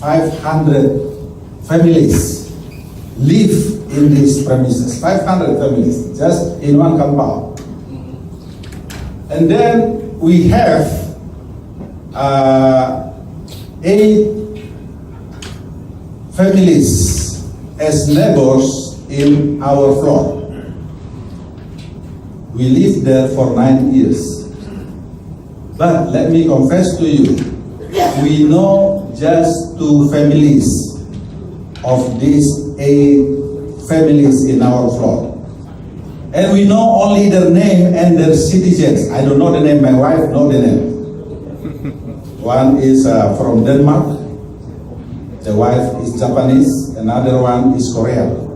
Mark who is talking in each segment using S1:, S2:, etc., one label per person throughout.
S1: 500 families live in these premises. 500 families, just in one compound. And then we have 8 families as neighbors in our floor. We lived there for 9 years. But let me confess to you, we know just 2 families of these 8 families in our floor. And we know only their name and their citizens. I don't know the name, my wife knows the name. One is from Denmark, the wife is Japanese, another one is Korean.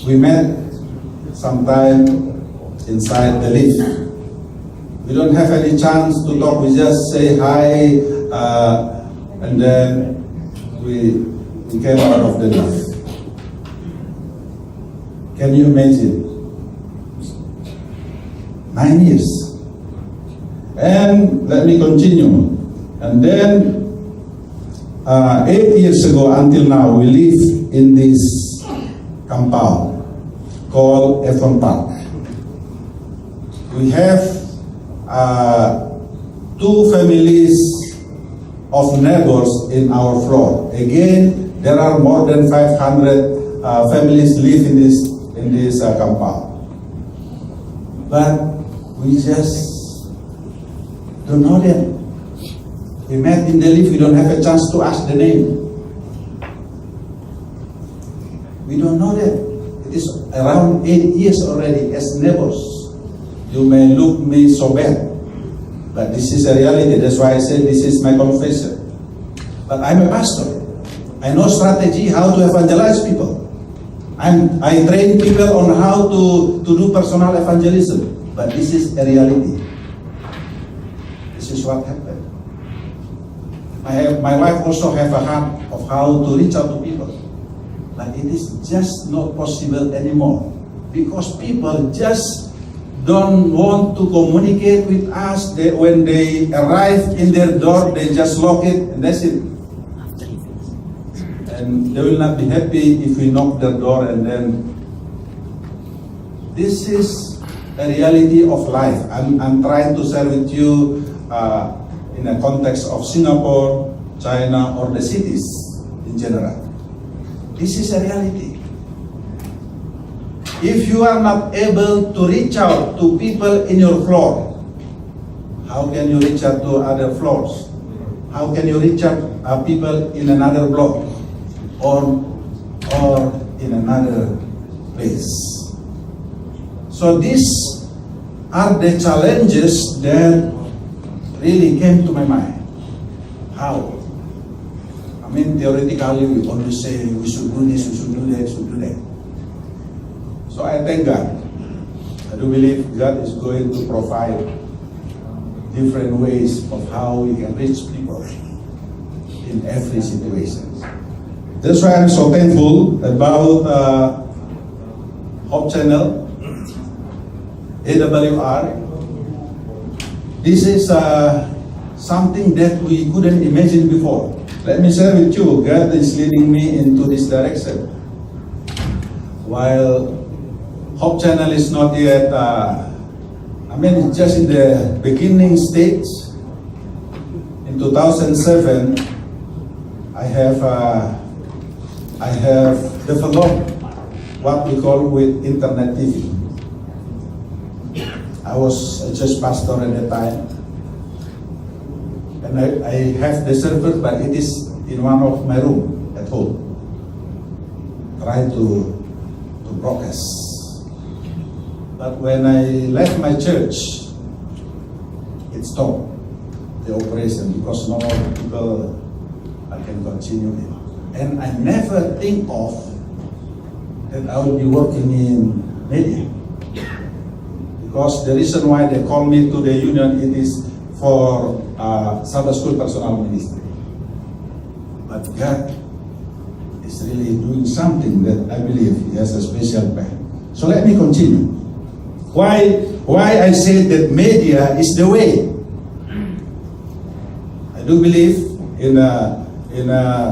S1: We met sometime inside the lift. We don't have any chance to talk, we just say hi, and then we came out of the lift. Can you imagine? 9 years. And let me continue. And then 8 years ago until now, we live in this compound called F1 Park. We have 2 families of neighbors in our floor. Again, there are more than 500 families live in this compound. But we just don't know them. We met in the lift, we don't have a chance to ask the name. We don't know them. It is around 8 years already as neighbors. You may look me so bad, but this is a reality. That's why I say this is my confession. But I'm a pastor. I know strategy how to evangelize people. I train people on how to do personal evangelism. But this is a reality. This is what happened. My wife also have a heart of how to reach out to people. But it is just not possible anymore. Because people just don't want to communicate with us. When they arrive in their door, they just lock it and that's it. And they will not be happy if we knock their door and then. This is a reality of life. I'm trying to share with you in a context of Singapore, China, or the cities in general. This is a reality. If you are not able to reach out to people in your floor, how can you reach out to other floors? How can you reach out people in another block or in another place? So these are the challenges that really came to my mind. How? I mean, theoretically, we always say we should do this, we should do that, we should do that. So I thank God. I do believe God is going to provide different ways of how we can reach people in every situation. That's why I'm so thankful about Hope Channel, AWR. This is something that we couldn't imagine before. Let me share with you, God is leading me into this direction. While Hope Channel is not yet, it's just in the beginning stage. In 2007, I have developed what we call with internet TV. I was a church pastor at the time, and I have the server, but it is in one of my room at home. Try to broadcast. But when I left my church, it stopped the operation because no more people I can continue it. And I never think of that I will be working in media. Because the reason why they call me to the union, it is for Sabbath School Personal Ministry. But God is really doing something that I believe He has a special plan. So let me continue. Why I say that media is the way? I do believe in a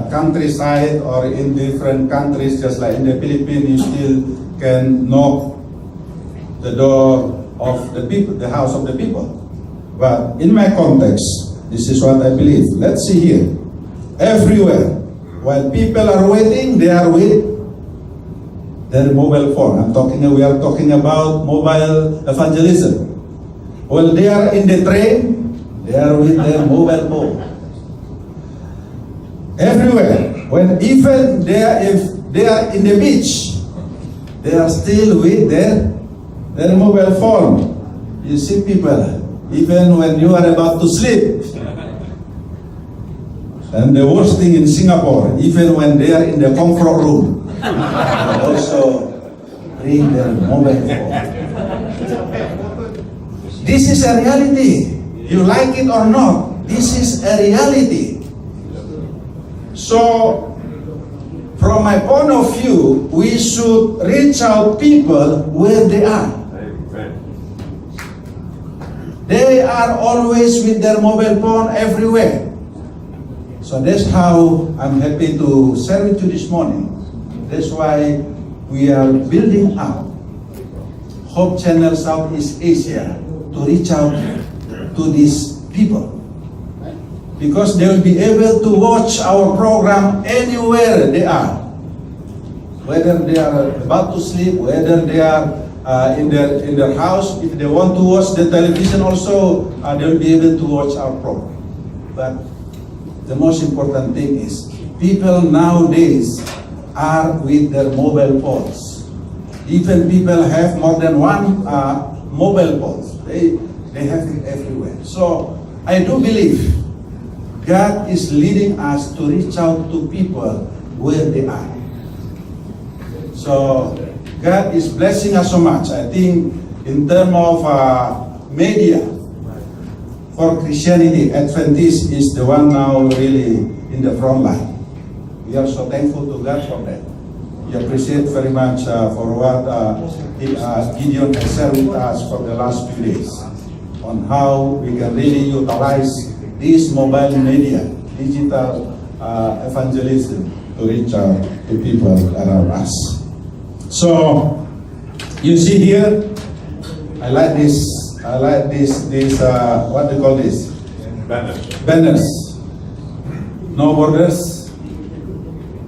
S1: countryside or in different countries, just like in the Philippines, you still can knock the door of the people, the house of the people. But in my context, this is what I believe. Let's see here. Everywhere, while people are waiting, they are with their mobile phone. We are talking about mobile evangelism. While they are in the train, they are with their mobile phone. Everywhere, even if they are in the beach, they are still with their mobile phone. You see people, even when you are about to sleep. And the worst thing in Singapore, even when they are in the comfort room, they also bring their mobile phone. This is a reality. You like it or not, this is a reality. So, from my point of view, we should reach out people where they are. They are always with their mobile phone everywhere. So that's how I'm happy to share with you this morning. That's why we are building up Hope Channel Southeast Asia to reach out to these people. Because they will be able to watch our program anywhere they are. Whether they are about to sleep, whether they are in their house, if they want to watch the television also, they will be able to watch our program. But the most important thing is, people nowadays are with their mobile phones. Even people have more than one mobile phone. They have it everywhere. So I do believe God is leading us to reach out to people where they are. So God is blessing us so much. I think in terms of media for Christianity, Adventist is the one now really in the front line. We are so thankful to God for that. We appreciate very much for what Gideon has shared with us for the last few days on how we can really utilize this mobile media, digital evangelism to reach out to people around us. So you see here, I like this. What do you call this? Banners. No borders,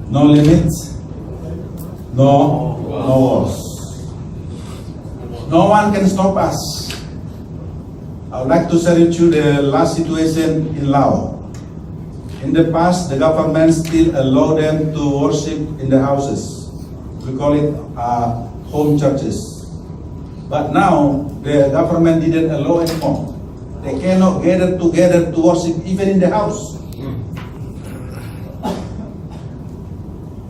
S1: no limits, no walls. No one can stop us. I would like to share with you the last situation in Laos. In the past, the government still allowed them to worship in the houses. We call it home churches. But now, the government didn't allow anymore. They cannot gather together to worship even in the house.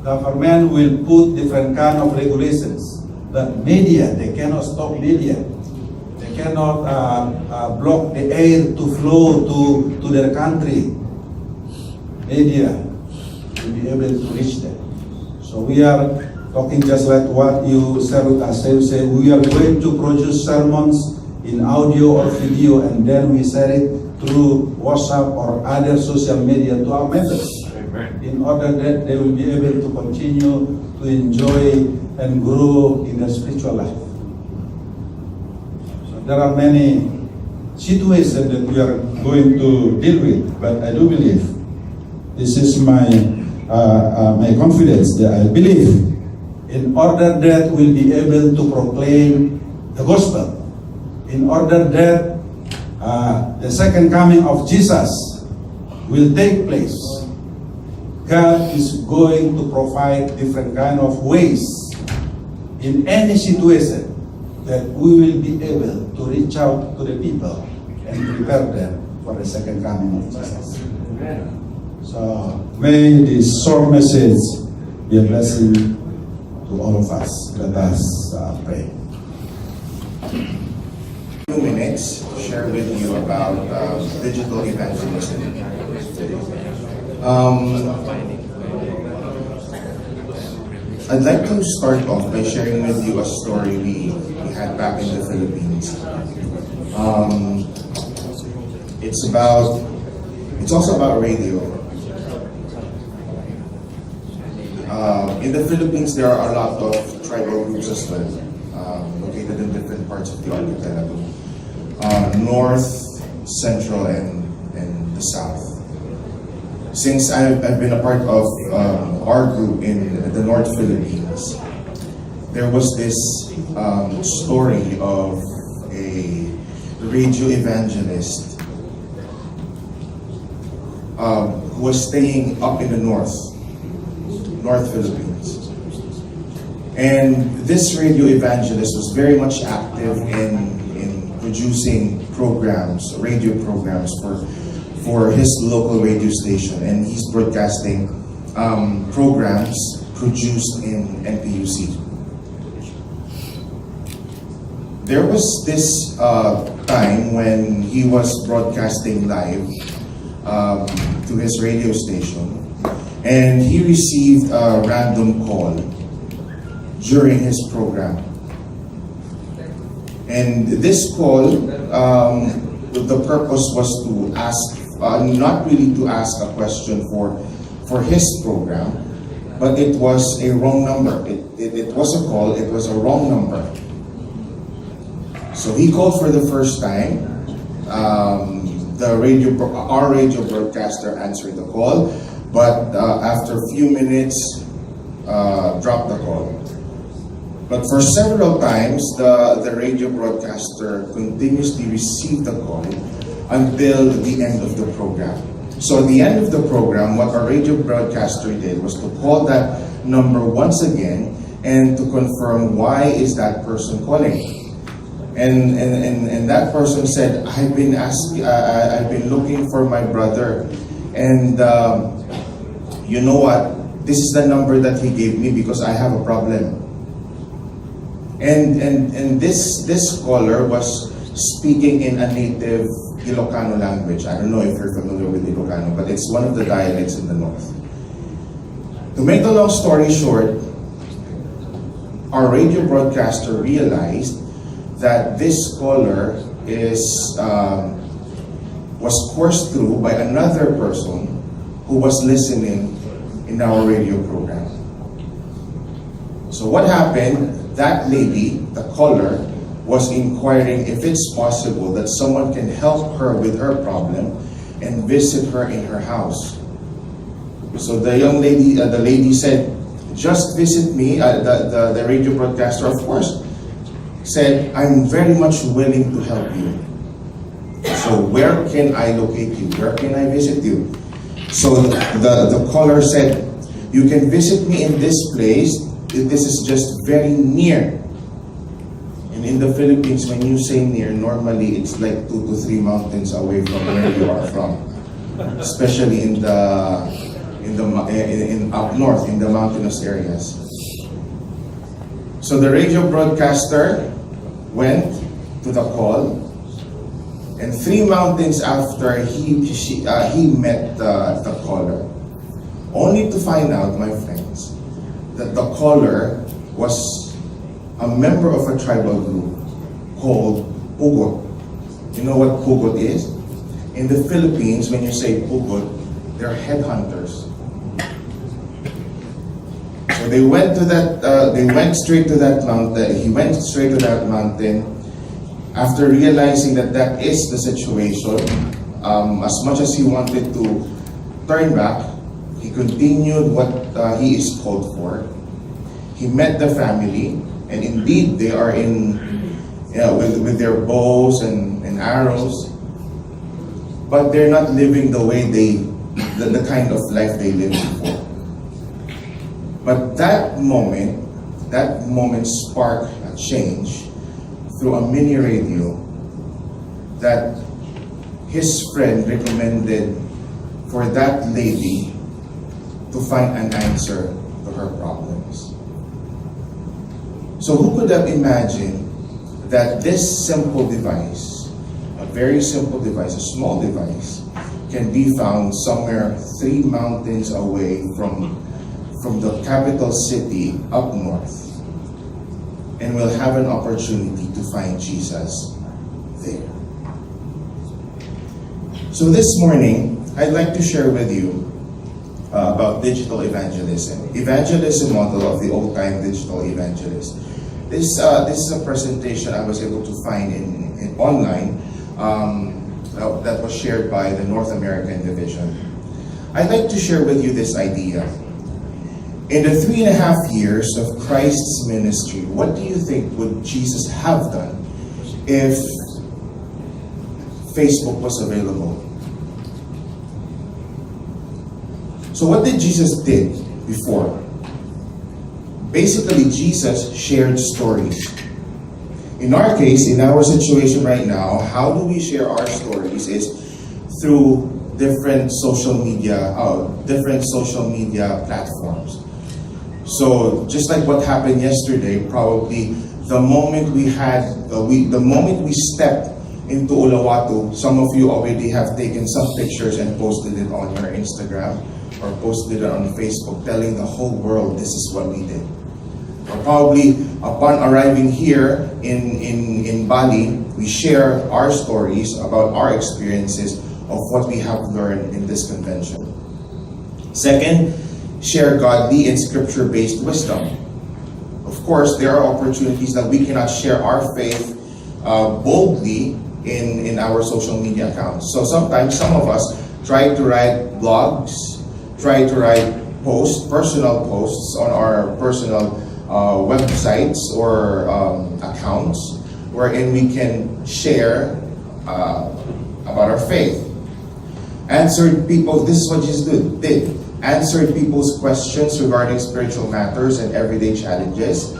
S1: Government will put different kind of regulations. But media, they cannot stop media. They cannot block the air to flow to their country. Media will be able to reach them. So we are talking just like what you said with us. You say we are going to produce sermons in audio or video, and then we share it through WhatsApp or other social media to our members. Amen. In order that they will be able to continue to enjoy and grow in their spiritual life. So there are many situations that we are going to deal with, but I do believe this is my confidence that I believe in order that we'll be able to proclaim the gospel, in order that the second coming of Jesus will take place, God is going to provide different kind of ways in any situation that we will be able to reach out to the people and prepare them for the second coming of Jesus. So may this short message be a blessing to all of us. Let us pray.
S2: 2 minutes to share with you about digital evangelism. I'd like to start off by sharing with you a story we had back in the Philippines. It's also about radio. In the Philippines, there are a lot of tribal groups as well, located in different parts of the archipelago. North, Central, and the South. Since I've been a part of our group in the North Philippines, there was this story of a radio evangelist who was staying up in the North Philippines. And this radio evangelist was very much active in producing programs, radio programs for his local radio station, and he's broadcasting programs produced in NPUC. There was this time when he was broadcasting live to his radio station, and he received a random call during his program. And this call, the purpose was to ask, not really to ask a question for his program, but it was a wrong number. It was a call, it was a wrong number. So he called for the first time. Our radio broadcaster answered the call, but after a few minutes, dropped the call. But for several times, the radio broadcaster continuously received the call until the end of the program. So at the end of the program, what our radio broadcaster did was to call that number once again and to confirm why is that person calling. And that person said, I've been looking for my brother, and you know what? This is the number that he gave me because I have a problem. And this caller was speaking in a native Ilocano language. I don't know if you're familiar with Ilocano, but it's one of the dialects in the north. To make the long story short, our radio broadcaster realized that this caller was coursed through by another person who was listening in our radio program. So what happened? That lady, the caller, was inquiring if it's possible that someone can help her with her problem and visit her in her house. So the young lady, the lady said, just visit me. The radio broadcaster, of course, said, I'm very much willing to help you. So where can I locate you? Where can I visit you? So the caller said, you can visit me in this place. This is just very near. And in the Philippines, when you say near, normally it's like 2 to 3 mountains away from where you are from. Especially in up north, in the mountainous areas. So the radio broadcaster went to the call, and 3 mountains after he met the caller, only to find out, my friends, that the caller was a member of a tribal group called Pugot. You know what Pugot is? In the Philippines, when you say Pugot, they're headhunters. So they went to that. They went straight to that mountain. He went straight to that mountain. After realizing that that is the situation, as much as he wanted to turn back, he continued what he is called for. He met the family, and indeed they are with their bows and arrows, but they're not living the way the kind of life they lived before. But that moment sparked a change through a mini radio that his friend recommended for that lady to find an answer to her problems. So who could have imagined that this simple device, a very simple device, a small device, can be found somewhere 3 mountains away from the capital city up north, and will have an opportunity to find Jesus there. So this morning, I'd like to share with you about digital evangelism. Evangelism model of the old-time digital evangelist. This is a presentation I was able to find in online that was shared by the North American division. I'd like to share with you this idea. In the 3.5 years of Christ's ministry, what do you think would Jesus have done if Facebook was available? So what did Jesus did before? Basically, Jesus shared stories. In our case, in our situation right now, how do we share our stories is through different social media platforms. So just like what happened yesterday, probably the moment we stepped into Uluwatu, some of you already have taken some pictures and posted it on your Instagram or posted it on Facebook, telling the whole world this is what we did. Or probably upon arriving here in Bali, we share our stories about our experiences of what we have learned in this convention. Second, share godly and scripture-based wisdom. Of course, there are opportunities that we cannot share our faith boldly in our social media accounts. So sometimes some of us try to write blogs, try to write personal posts on our personal websites or accounts, wherein we can share about our faith. Answered people, this is what Jesus did. Answered people's questions regarding spiritual matters and everyday challenges.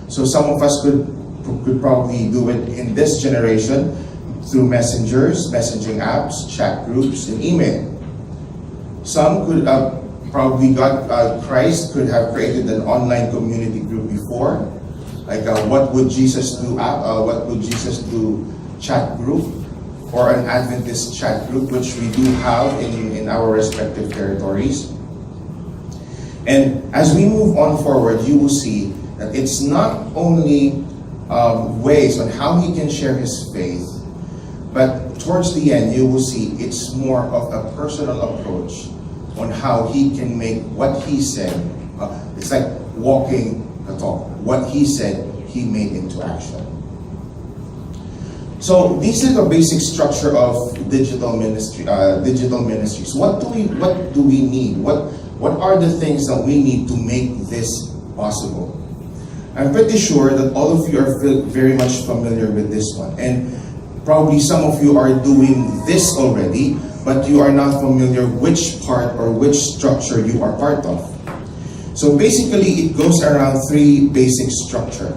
S2: So some of us could probably do it in this generation through messengers, messaging apps, chat groups, and email. Some could Christ could have created an online community group before, like what would Jesus do chat group, or an Adventist chat group, which we do have in our respective territories. And as we move on forward, you will see that it's not only ways on how he can share his faith, but towards the end, you will see it's more of a personal approach on how he can make what he said. It's like walking the talk. What he said, he made into action. So this is the basic structure of digital ministry. Ministries. What do we need? What are the things that we need to make this possible? I'm pretty sure that all of you are very much familiar with this one, and probably some of you are doing this already, but you are not familiar which part or which structure you are part of. So basically, it goes around 3 basic structure.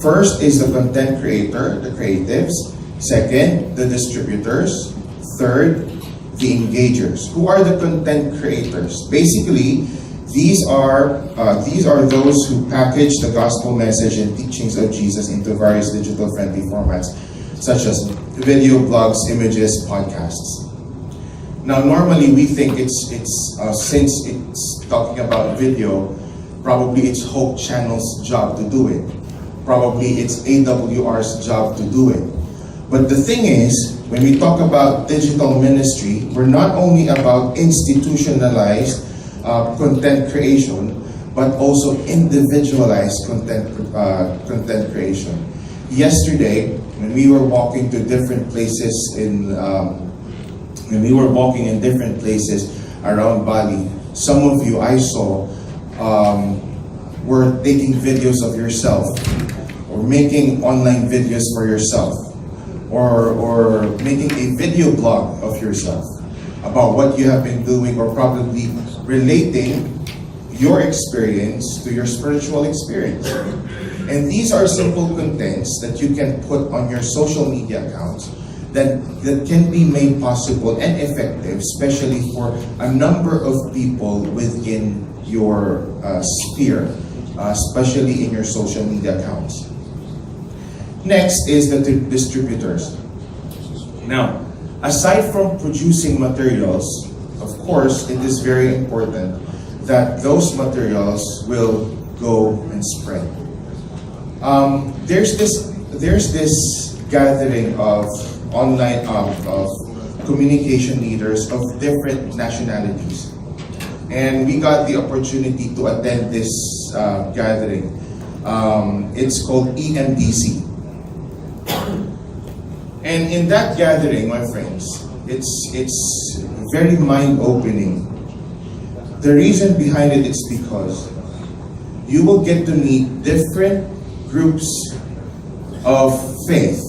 S2: First is the content creator, the creatives. Second, the distributors. Third, the engagers. Who are the content creators? Basically, these are those who package the gospel message and teachings of Jesus into various digital-friendly formats, such as video, blogs, images, podcasts. Now, normally we think since it's talking about video, probably it's Hope Channel's job to do it. Probably it's AWR's job to do it. But the thing is, when we talk about digital ministry, we're not only about institutionalized content creation, but also individualized content creation. Yesterday, when we were walking to different places around Bali, some of you I saw were taking videos of yourself, or making online videos for yourself, or making a video blog of yourself about what you have been doing, or probably relating your experience to your spiritual experience. And these are simple contents that you can put on your social media accounts that can be made possible and effective, especially for a number of people within your sphere, especially in your social media accounts. Next is the distributors. Now, aside from producing materials, of course, it is very important that those materials will go and spread. There's this gathering of online of communication leaders of different nationalities. and we got the opportunity to attend this gathering. It's called EMDC. And in that gathering, my friends, it's very mind-opening. The reason behind it is because you will get to meet different groups of faith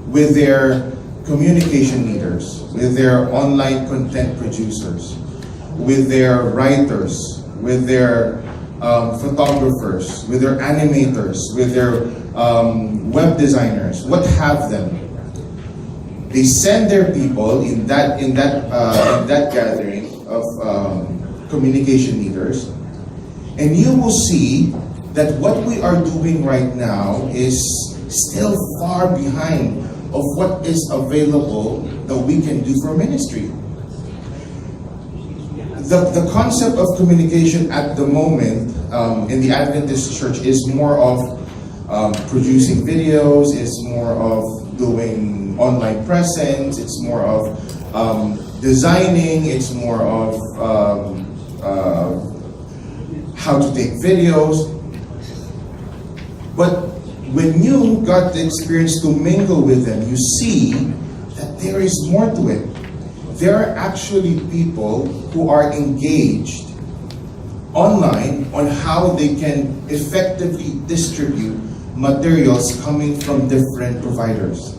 S2: with their communication leaders, with their online content producers, with their writers, with their photographers, with their animators, with their web designers, what have them. They send their people in that gathering of communication leaders, and you will see that what we are doing right now is still far behind of what is available that we can do for ministry. The concept of communication at the moment in the Adventist Church is more of producing videos, it's more of doing online presence, it's more of designing, it's more of how to take videos. But when you got the experience to mingle with them, you see that there is more to it. There are actually people who are engaged online on how they can effectively distribute materials coming from different providers.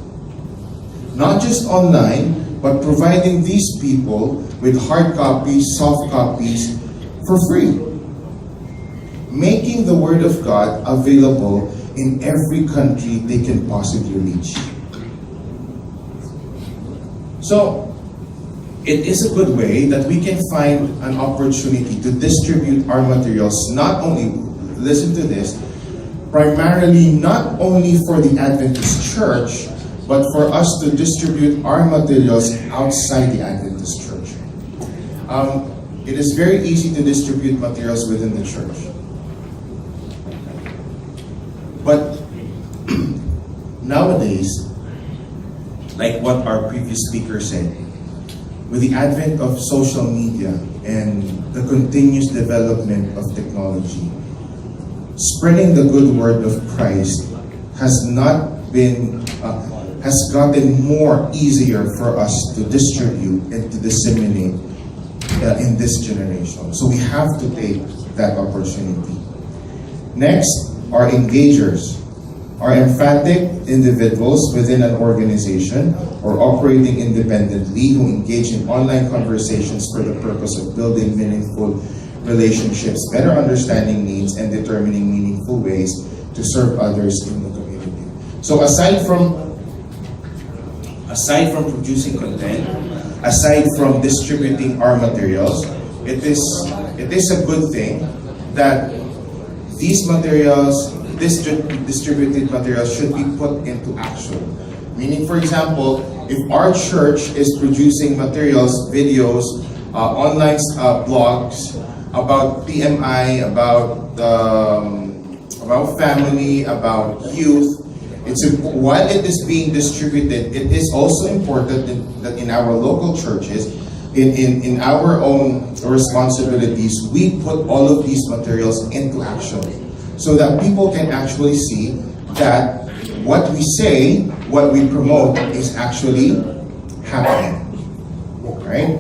S2: Not just online, but providing these people with hard copies, soft copies for free. Making the Word of God available in every country they can possibly reach. So, it is a good way that we can find an opportunity to distribute our materials, not only, listen to this, primarily not only for the Adventist Church, but for us to distribute our materials outside the Adventist Church. It is very easy to distribute materials within the church. But nowadays, like what our previous speaker said, with the advent of social media and the continuous development of technology, spreading the good word of Christ has gotten more easier for us to distribute and to disseminate in this generation. So we have to take that opportunity. Next are engagers, are emphatic individuals within an organization or operating independently who engage in online conversations for the purpose of building meaningful relationships, better understanding needs, and determining meaningful ways to serve others in the community. So aside from producing content, aside from distributing our materials, it is a good thing that these materials, distributed materials, should be put into action. Meaning, for example, if our church is producing materials, videos, online blogs about PMI, about family, about youth, while it is being distributed, it is also important that in our local churches, in our own responsibilities, we put all of these materials into action so that people can actually see that what we say, what we promote is actually happening. Right?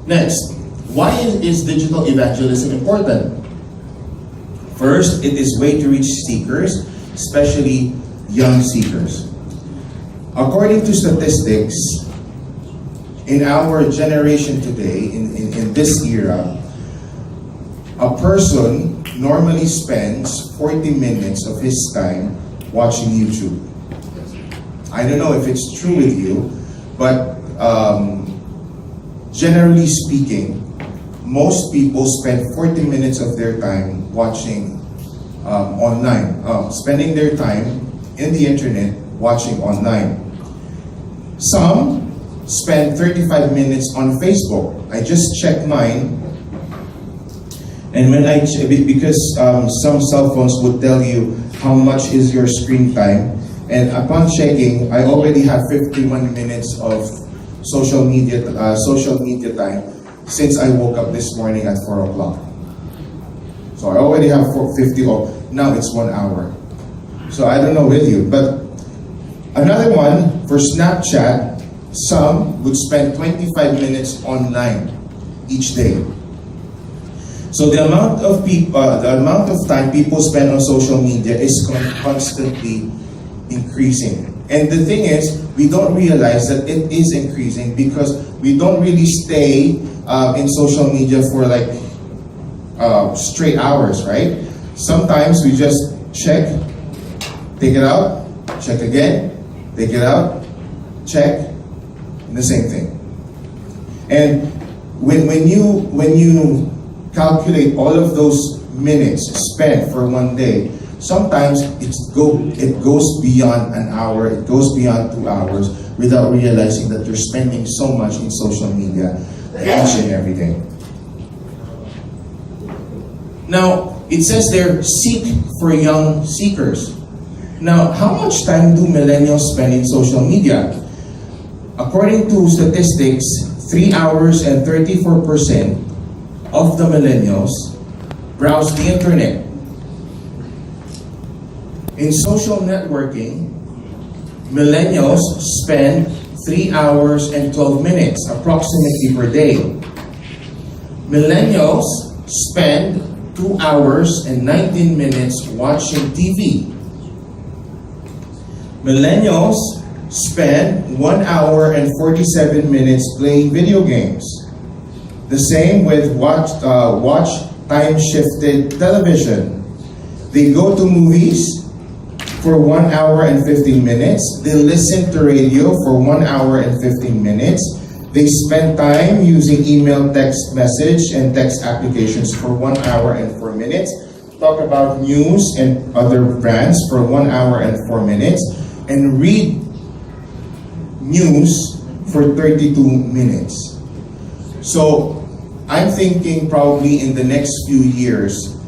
S2: Next, why is digital evangelism important? First, it is a way to reach seekers, especially young seekers. According to statistics, in our generation today, in this era, a person normally spends 40 minutes of his time watching YouTube. I don't know if it's true with you, but generally speaking, most people spend 40 minutes of their time watching online, spending their time in the internet watching online. Some spend 35 minutes on Facebook. I just checked mine, and when because some cell phones would tell you how much is your screen time, and upon checking, I already have 51 minutes of social media time since I woke up this morning at 4 o'clock. So I already have 450, now it's 1 hour. So I don't know with you, but another one for Snapchat, some would spend 25 minutes online each day. So the amount of time people spend on social media is constantly increasing. And the thing is, we don't realize that it is increasing because we don't really stay in social media for like straight hours, right? Sometimes we just check, take it out, check again, take it out, check, and the same thing. And when you calculate all of those minutes spent for one day, sometimes it goes beyond an hour, it goes beyond 2 hours without realizing that you're spending so much in social media each and every day. Now, it says there, seek for young seekers. Now, how much time do millennials spend in social media? According to statistics, 3 hours and 34% of the millennials browse the internet. In social networking, millennials spend 3 hours and 12 minutes approximately per day. Millennials spend 2 hours and 19 minutes watching TV. Millennials spend 1 hour and 47 minutes playing video games. The same with watch time-shifted television. They go to movies for 1 hour and 15 minutes. They listen to radio for 1 hour and 15 minutes. They spend time using email, text message, and text applications for 1 hour and 4 minutes. Talk about news and other brands for 1 hour and 4 minutes. And read news for 32 minutes. So I'm thinking probably in the next few years,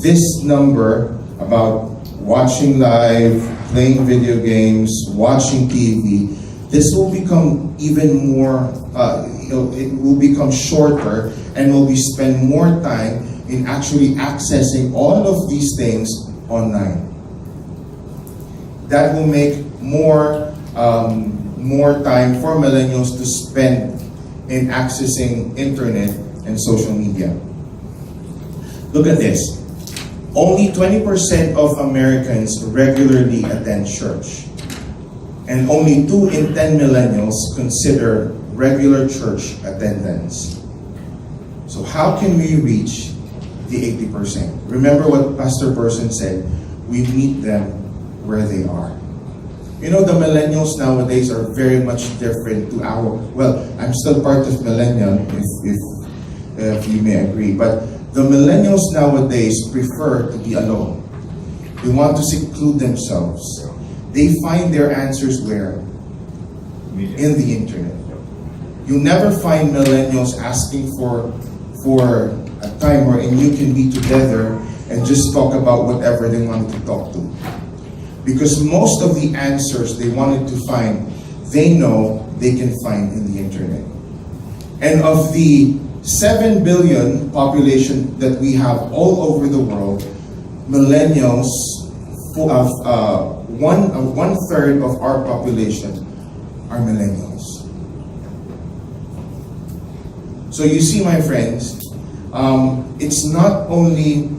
S2: this number about watching live, playing video games, watching TV, this will become even more, it will become shorter and will be spend more time in actually accessing all of these things online. That will make more time for millennials to spend in accessing internet and social media. Look at this. Only 20% of Americans regularly attend church. And only 2 in 10 millennials consider regular church attendance. So how can we reach the 80%? Remember what Pastor Person said, we meet them where they are. You know, the millennials nowadays are very much different to I'm still part of millennial, if you may agree, but the millennials nowadays prefer to be alone. They want to seclude themselves. They find their answers where? In the internet. You never find millennials asking for a time wherein you can be together and just talk about whatever they want to talk to. Because most of the answers they wanted to find, they know they can find in the internet. And of the 7 billion population that we have all over the world, millennials, one third of our population are millennials. So you see, my friends, it's not only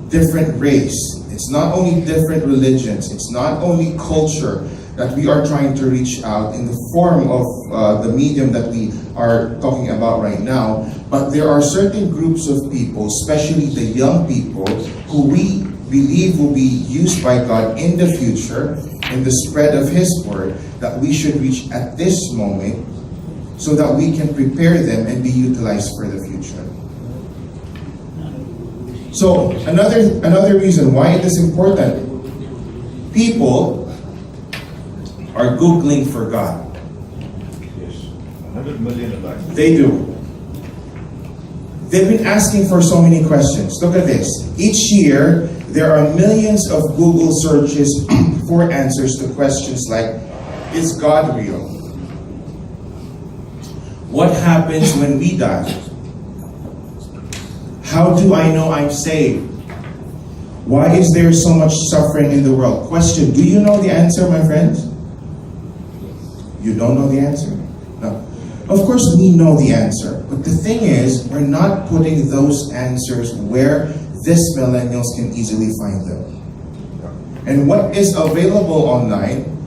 S2: different race, it's not only different religions, it's not only culture that we are trying to reach out in the form of the medium that we are talking about right now, but there are certain groups of people, especially the young people, who we believe will be used by God in the future in the spread of His Word, that we should reach at this moment so that we can prepare them and be utilized for the future. So another reason why it is important, people are Googling for God.
S3: Yes, 100 million a life.
S2: They do. They've been asking for so many questions. Look at this. Each year, there are millions of Google searches for answers to questions like, is God real? What happens when we die? How do I know I'm saved? Why is there so much suffering in the world? Question, do you know the answer, my friends? You don't know the answer? No. Of course we know the answer, but the thing is, we're not putting those answers where this millennials can easily find them. And what is available online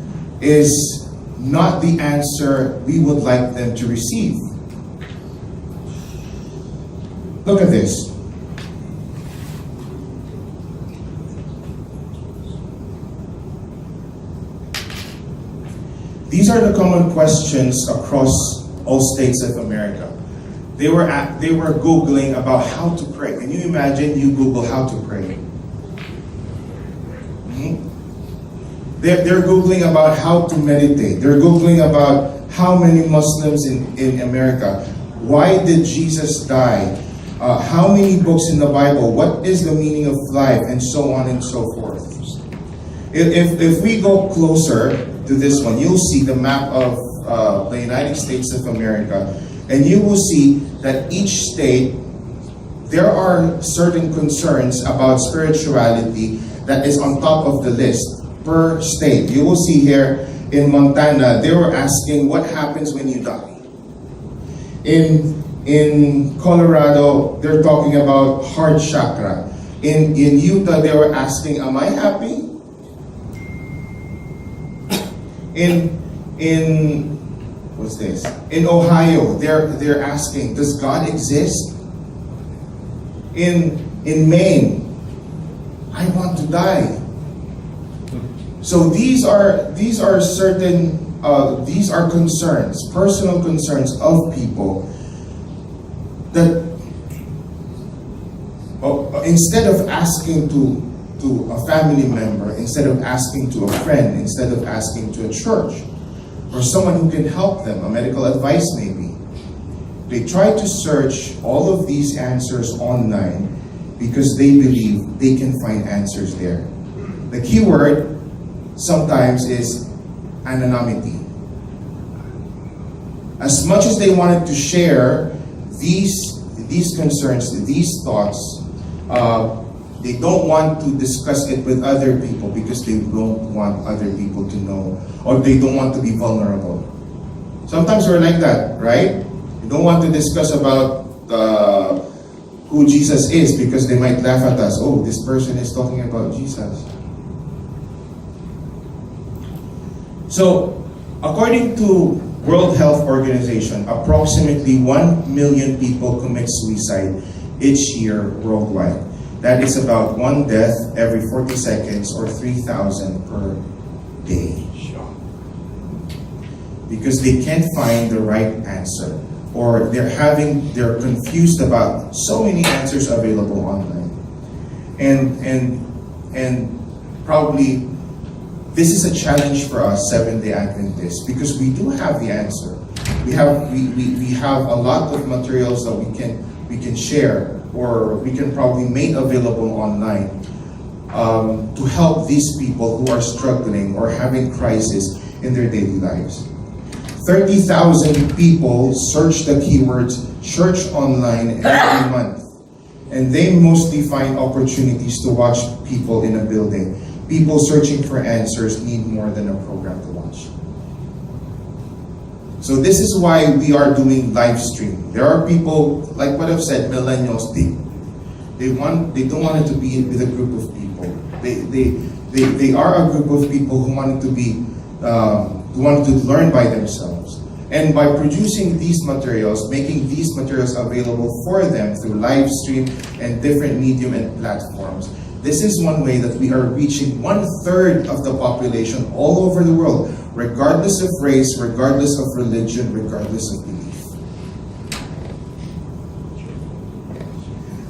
S2: is not the answer we would like them to receive. Look at this. These are the common questions across all states of America. They were Googling about how to pray. Can you imagine you Google how to pray? They're Googling about how to meditate. They're Googling about how many Muslims in America. Why did Jesus die? How many books in the Bible? What is the meaning of life? And so on and so forth. If we go closer to this one, you'll see the map of the United States of America, and you will see that each state, there are certain concerns about spirituality that is on top of the list per state. You will see here in Montana, they were asking what happens when you die. In Colorado, they're talking about heart chakra. In Utah, they were asking, am I happy? In what's this? In Ohio, they're asking, does God exist? In Maine, I want to die. So these are certain these are concerns, personal concerns of people that instead of asking to a family member, instead of asking to a friend, instead of asking to a church, or someone who can help them, a medical advice maybe, they try to search all of these answers online because they believe they can find answers there. The key word sometimes is anonymity. As much as they wanted to share these concerns, these thoughts, they don't want to discuss it with other people because they don't want other people to know, or they don't want to be vulnerable. Sometimes we're like that, right? We don't want to discuss about who Jesus is because they might laugh at us. Oh, this person is talking about Jesus. So, according to World Health Organization, approximately 1 million people commit suicide each year worldwide. That is about one death every 40 seconds or 3,000 per day. Because they can't find the right answer, or they're confused about so many answers available online. And probably this is a challenge for us Seventh-day Adventists, because we do have the answer. We have a lot of materials that we can share, or we can probably make available online to help these people who are struggling or having crisis in their daily lives. 30,000 people search the keywords church online every month, and they mostly find opportunities to watch people in a building. People searching for answers need more than a program to watch. So this is why we are doing live stream. There are people, like what I've said, millennials, they don't want it to be with a group of people. They are a group of people who wanted to learn by themselves. And by producing these materials, making these materials available for them through live stream and different medium and platforms, this is one way that we are reaching 1/3 of the population all over the world, regardless of race, regardless of religion, regardless of belief.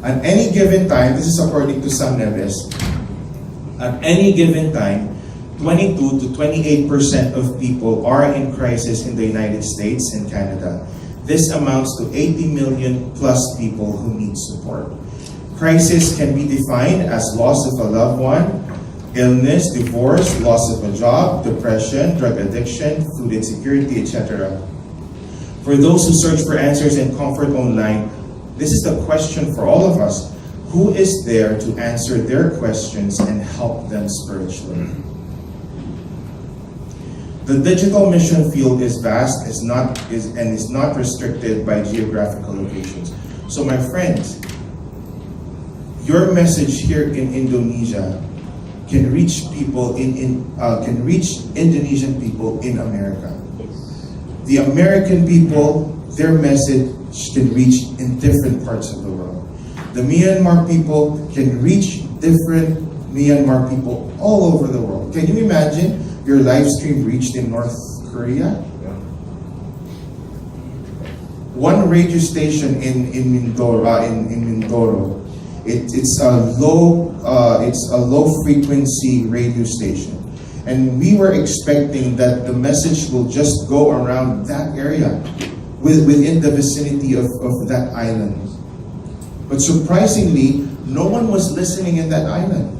S2: At any given time, this is according to Sam Neves, at any given time, 22 to 28% of people are in crisis in the United States and Canada. This amounts to 80 million plus people who need support. Crisis can be defined as loss of a loved one, illness, divorce, loss of a job, depression, drug addiction, food insecurity, etc. For those who search for answers and comfort online, this is the question for all of us. Who is there to answer their questions and help them spiritually? The digital mission field is vast, is not restricted by geographical locations. So my friends, your message here in Indonesia can reach people can reach Indonesian people in America. The American people, their message can reach in different parts of the world. The Myanmar people can reach different Myanmar people all over the world. Can you imagine your live stream reached in North Korea? One radio station in Mindoro, it's a low frequency radio station, and we were expecting that the message will just go around that area, within the vicinity of that island. But surprisingly, no one was listening in that island.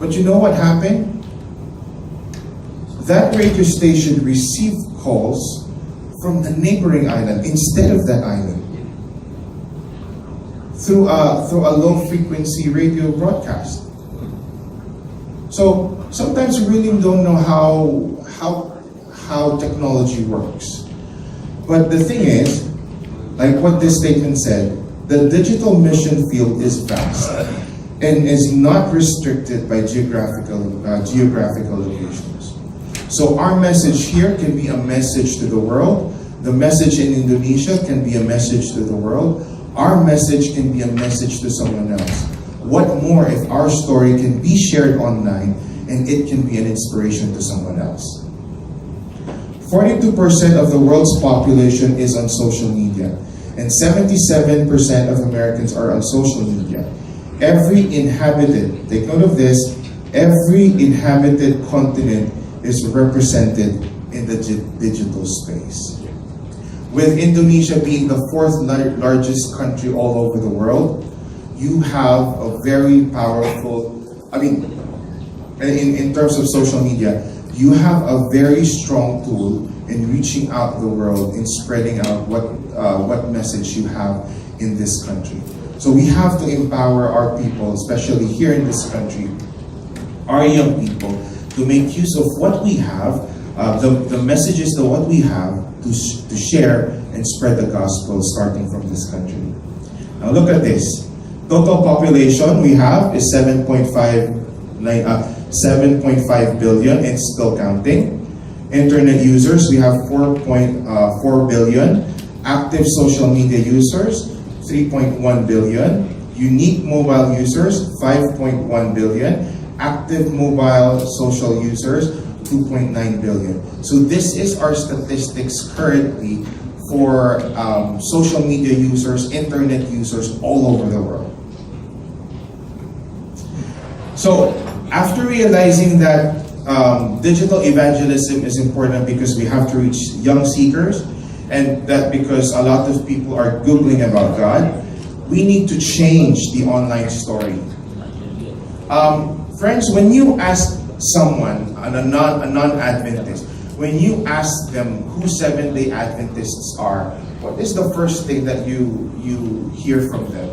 S2: But you know what happened? That radio station received calls from the neighboring island instead of that island, through a low frequency radio broadcast. So sometimes we really don't know how technology works. But the thing is, like what this statement said, the digital mission field is vast and is not restricted by geographical locations. So our message here can be a message to the world. The message in Indonesia can be a message to the world. Our message can be a message to someone else. What more if our story can be shared online and it can be an inspiration to someone else? 42% of the world's population is on social media, and 77% of Americans are on social media. Every inhabited, take note of this, every inhabited continent is represented in the digital space. With Indonesia being the fourth largest country all over the world, you have a very powerful, in terms of social media, you have a very strong tool in reaching out the world, in spreading out what message you have in this country. So we have to empower our people, especially here in this country, our young people, to make use of what we have, the messages that what we have to share and spread the gospel starting from this country. Now look at this. Total population we have is 7.5 billion and still counting. Internet users, we have 4.4 billion. Active social media users, 3.1 billion. Unique mobile users, 5.1 billion. Active mobile social users, 2.9 billion. So this is our statistics currently for social media users, internet users all over the world. So after realizing that digital evangelism is important because we have to reach young seekers, and that because a lot of people are Googling about God, we need to change the online story. Friends, when you ask someone, a non-Adventist, when you ask them who Seventh-day Adventists are, what is the first thing that you hear from them?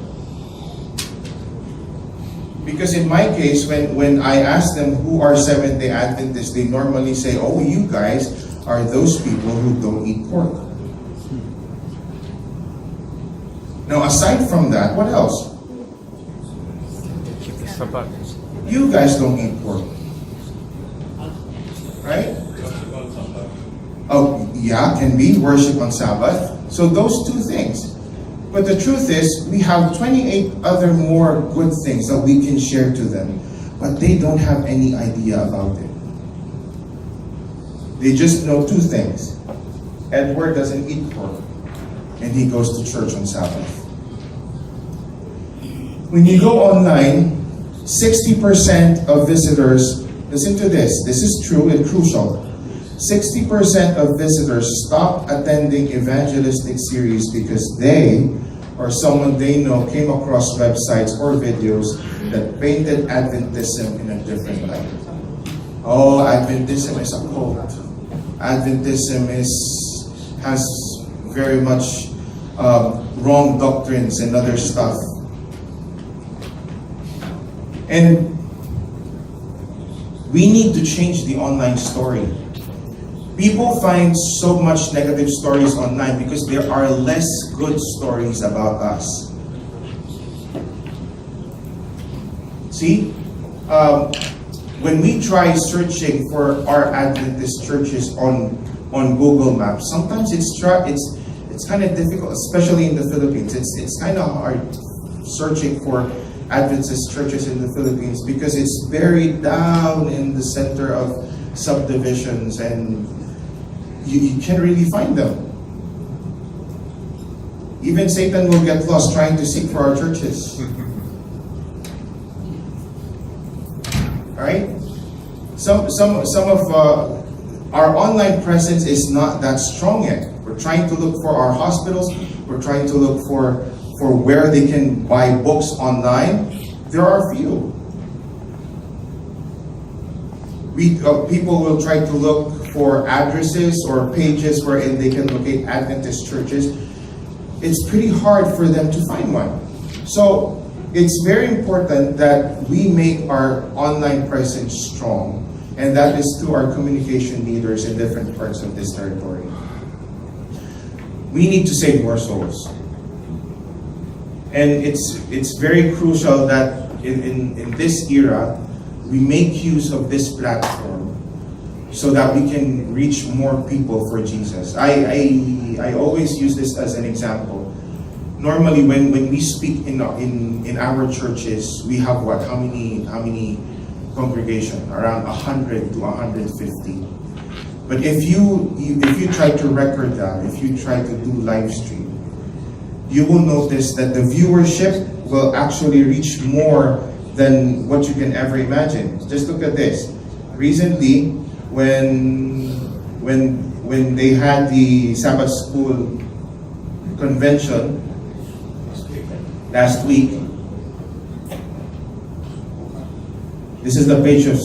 S2: Because in my case, when I ask them who are Seventh-day Adventists, they normally say, oh, you guys are those people who don't eat pork. Now, aside from that, what else? You guys don't eat pork. Right? Oh, yeah, can be worship on Sabbath. So those two things. But the truth is, we have 28 other more good things that we can share to them, but they don't have any idea about it. They just know two things. Edward doesn't eat pork, and he goes to church on Sabbath. When you go online, 60% of visitors, listen to this is true and crucial. 60% of visitors stop attending evangelistic series because they or someone they know came across websites or videos that painted Adventism in a different light. Oh, Adventism is a cult. Adventism is has very much wrong doctrines and other stuff. And we need to change the online story. People find so much negative stories online because there are less good stories about us. See, when we try searching for our Adventist churches on Google Maps, sometimes it's kind of difficult, especially in the Philippines. It's kind of hard searching for Adventist churches in the Philippines because it's buried down in the center of subdivisions, and you can't really find them. Even Satan will get lost trying to seek for our churches. Alright? Some of our online presence is not that strong yet. We're trying to look for our hospitals. We're trying to look for where they can buy books online. There are few. People will try to look for addresses or pages wherein they can locate Adventist churches. It's pretty hard for them to find one. So it's very important that we make our online presence strong, and that is through our communication leaders in different parts of this territory. We need to save more souls. And it's very crucial that in this era, we make use of this platform so that we can reach more people for Jesus. I always use this as an example. Normally, when we speak in our churches, we have what? How many congregation? Around 100 to 150. But if you try to record that, if you try to do live stream, you will notice that the viewership will actually reach more than what you can ever imagine. Just look at this. Recently, when they had the Sabbath School convention last week, this is the page of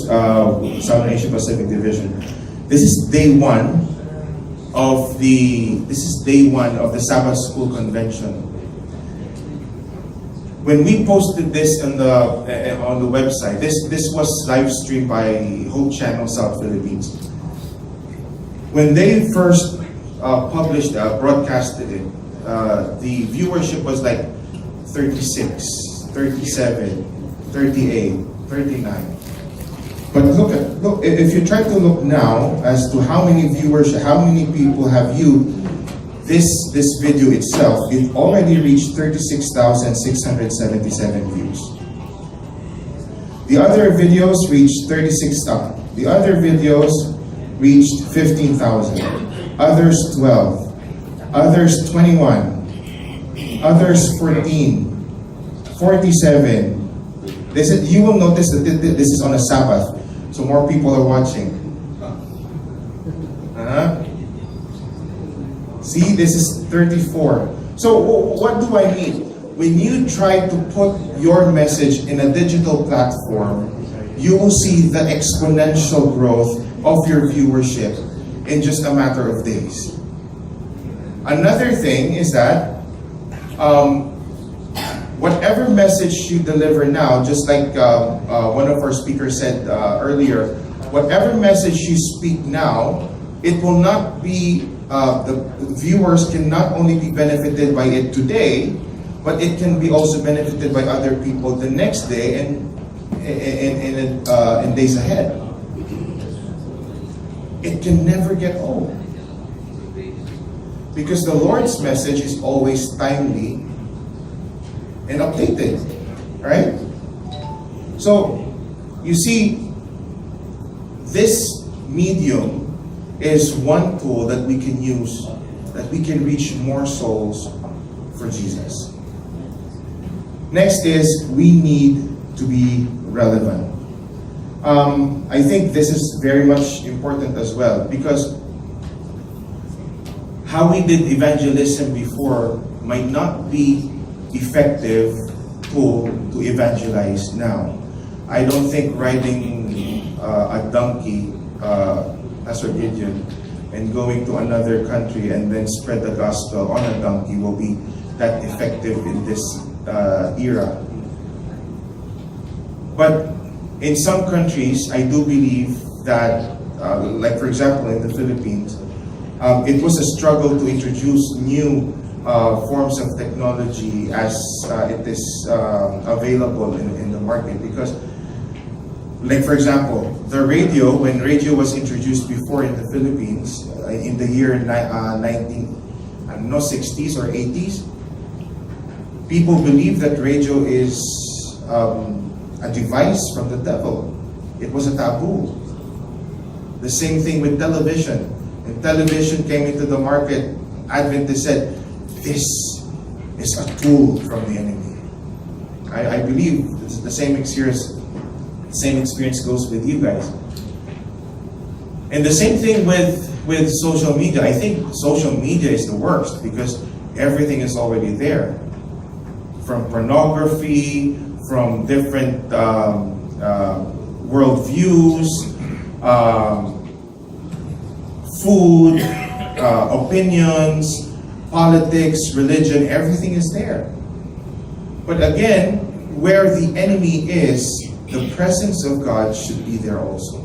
S2: Southern Asia Pacific Division. This is day one of the Sabbath School convention. When we posted this on the website, this was live streamed by Hope Channel South Philippines. When they first broadcasted it, the viewership was like 36, 37, 38, 39. But look, if you try to look now as to how many viewers, how many people have viewed this video itself, it already reached 36,677 views. The other videos reached 36,000. The other videos reached 15,000. Others 12. Others 21. Others 14. 47. You will notice that this is on a Sabbath, so more people are watching. See, this is 34. So what do I mean? When you try to put your message in a digital platform, you will see the exponential growth of your viewership in just a matter of days. Another thing is that whatever message you deliver now, just like one of our speakers said earlier, whatever message you speak now, it will not be, the viewers can not only be benefited by it today, but it can be also benefited by other people the next day and days ahead. It can never get old. Because the Lord's message is always timely and updated, right? So, you see, this medium is one tool that we can use, that we can reach more souls for Jesus. Next is, we need to be relevant. I think this is very much important as well, because how we did evangelism before might not be effective tool to evangelize now. I don't think riding a donkey, Pastor Gideon, and going to another country and then spread the gospel on a donkey will be that effective in this era. But in some countries, I do believe that, like for example in the Philippines, it was a struggle to introduce new forms of technology as it is available in the market. Because, like for example, the radio, when radio was introduced before in the Philippines, in the year 1960s or 80s, people believed that radio is a device from the devil. It was a taboo. The same thing with television. When television came into the market, Adventists said, this is a tool from the enemy. I believe the same experience goes with you guys. And the same thing with social media. I think social media is the worst because everything is already there. From pornography, from different worldviews, food, opinions, politics, religion, everything is there. But again, where the enemy is, the presence of God should be there also.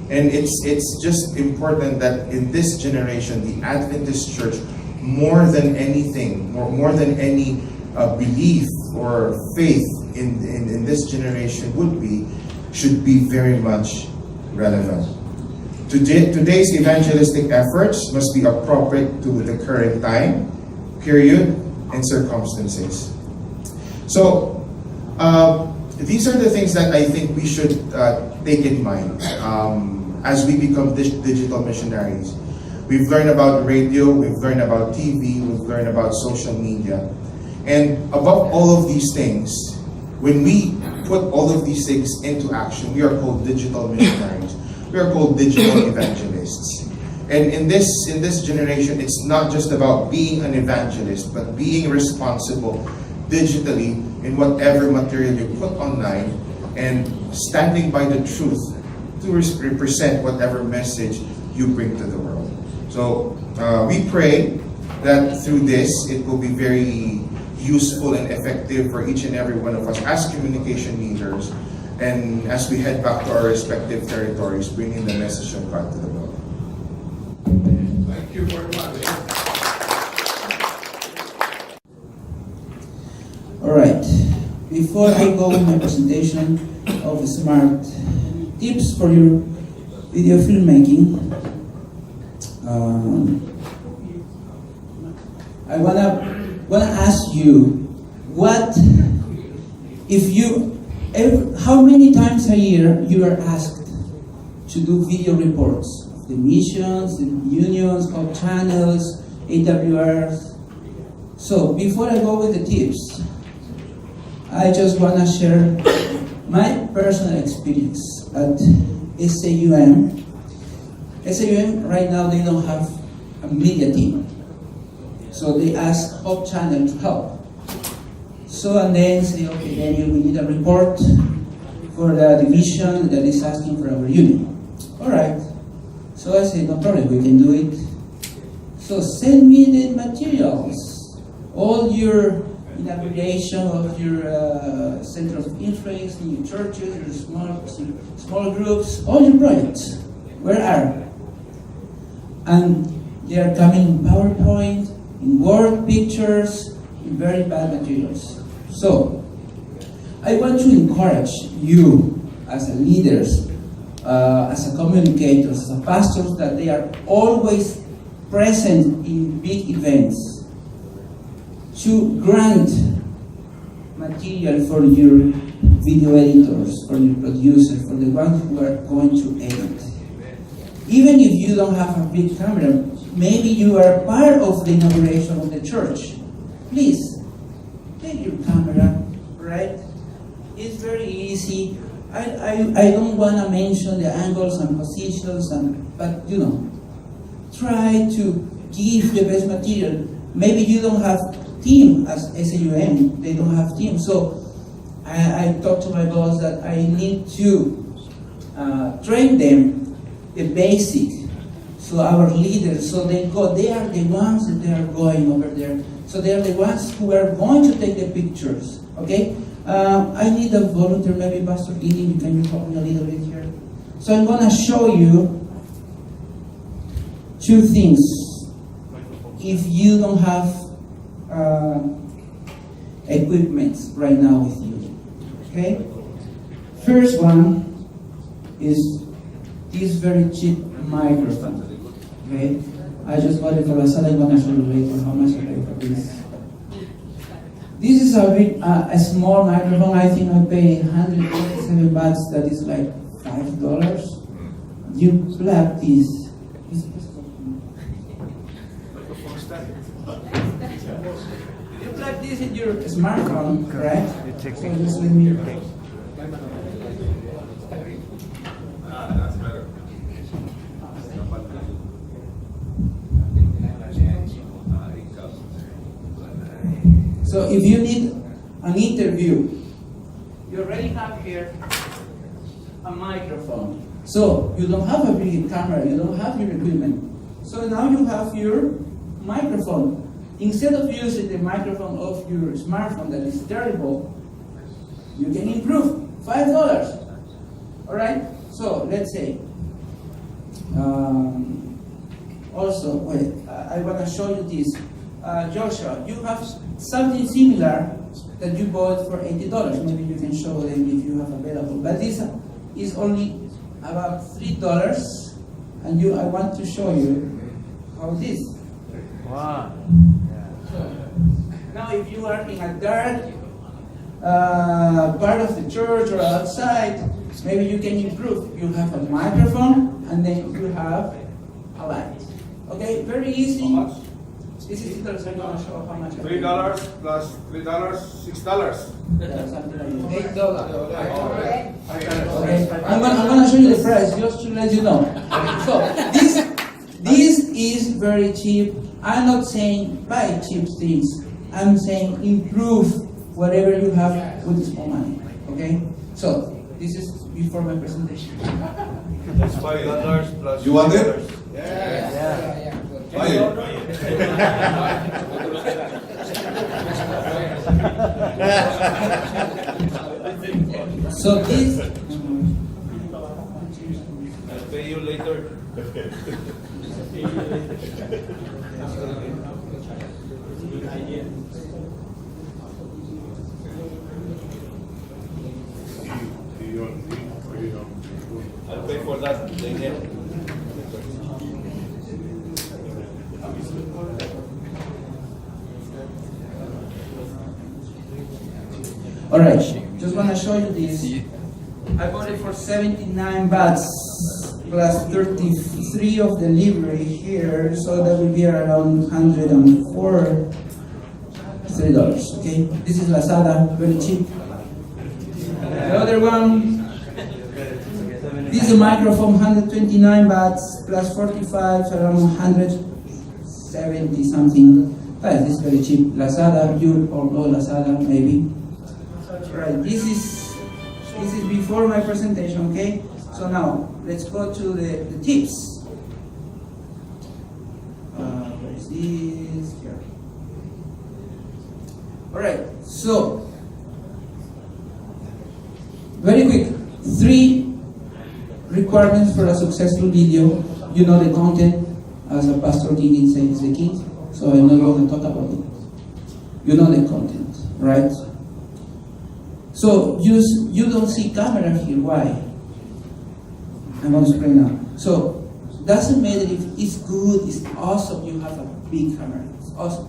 S2: And it's just important that in this generation, the Adventist Church, more than anything, more than any belief or faith in this generation should be very much relevant. Today's evangelistic efforts must be appropriate to the current time, period, and circumstances. So, these are the things that I think we should take in mind as we become digital missionaries. We've learned about radio, we've learned about TV, we've learned about social media. And above all of these things, when we put all of these things into action, we are called digital missionaries. We are called digital evangelists. And in this generation, it's not just about being an evangelist, but being responsible digitally in whatever material you put online and standing by the truth to represent whatever message you bring to the world. So we pray that through this, it will be very useful and effective for each and every one of us as communication leaders, and as we head back to our respective territories, bringing the message of God to the world.
S4: Thank you very much.
S5: All right. Before I go with my presentation of smart tips for your video filmmaking, I wanna ask you, how many times a year you are asked to do video reports of the missions, the unions, called channels, AWRs? So before I go with the tips, I just want to share my personal experience at SAUM. SAUM right now, they don't have a media team. So they ask Hope Channel to help. So and then say, okay, Daniel, we need a report for the division that is asking for our union. All right. So I said, no problem, we can do it. So send me the materials, all your inauguration of your center of influence, in your churches, your small groups, all your projects. Where are? And they are coming in PowerPoint, in Word pictures, in very bad materials. So, I want to encourage you as a leaders, as a communicators, as a pastors, that they are always present in big events, to grant material for your video editors, for your producers, for the ones who are going to edit. Even if you don't have a big camera, maybe you are part of the inauguration of the church. Please, take your camera, right? It's very easy. I don't want to mention the angles and positions, but try to give the best material. Maybe you don't have team as SAUM, they don't have team. So I talked to my boss that I need to train them the basic. So our leaders, so they are the ones that they are going over there. So they are the ones who are going to take the pictures, okay? I need a volunteer, maybe Pastor Dini, can you help me a little bit here? So I'm gonna show you two things. If you don't have equipment right now with you, okay? First one is this very cheap microphone, okay? I just bought it for Lazada. I'm gonna show you later how much I paid for this. This is a small microphone. I think I pay 127 bucks. That is like $5. You plug this. You plug this in your smartphone, correct? So just let me.
S4: That's better.
S5: So if you need an interview, you already have here a microphone. So you don't have a big camera, you don't have your equipment. So now you have your microphone. Instead of using the microphone of your smartphone that is terrible, you can improve $5. All right. So let's say. Also, wait. I want to show you this. Joshua, you have something similar that you bought for $80. Maybe you can show them if you have available. But this is only about $3, and I want to show you how it is.
S6: Wow.
S5: So, now if you are in a dark part of the church or outside, maybe you can improve. You have a microphone, and then you have a light. Okay, very easy.
S4: How much?
S5: This is $3. I'm going to show how much.
S4: $3 plus $3, $6.
S5: Yeah, something like $8. Okay. I'm gonna show you the price just to let you know. So this is very cheap. I'm not saying buy cheap things. I'm saying improve whatever you have with small money. Okay. So this is before my presentation.
S3: That's $5 plus.
S1: You want it?
S3: Yeah.
S1: Buy it.
S5: So this.
S3: I'll pay you later. I'll pay for that later.
S5: All right, just want to show you this. I bought it for 79 bahts plus 33 of delivery here, so that will be around $104. $3. Okay, this is Lazada, very cheap. The other one, this is a microphone, 129 bahts plus 45, so around 170 something. But this is very cheap. Lazada, you all know Lazada, maybe. Right, this is before my presentation, okay? So now, let's go to the tips. Where is this? Here. Alright, so, very quick, 3 requirements for a successful video. You know the content, as a pastor King says, the key, so I'm not going to talk about it. You know the content, right? So you don't see camera here. Why? I'm going to explain now. So doesn't matter if it's good, it's awesome. You have a big camera. It's awesome.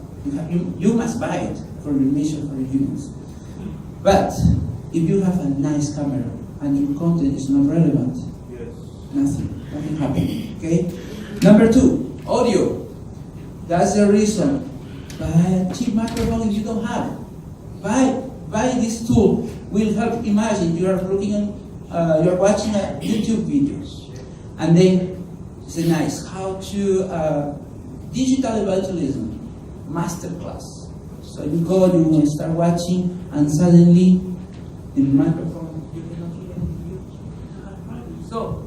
S5: You must buy it for your mission, for your humans. But if you have a nice camera and your content is not relevant, nothing happens. Okay. Number 2, audio. That's the reason. Buy a cheap microphone if you don't have it. Buy this tool. Will help. Imagine you are looking on, you're watching a YouTube videos, and then it's nice how to digital evangelism masterclass. So you go, you start watching, and suddenly the microphone you cannot hear. So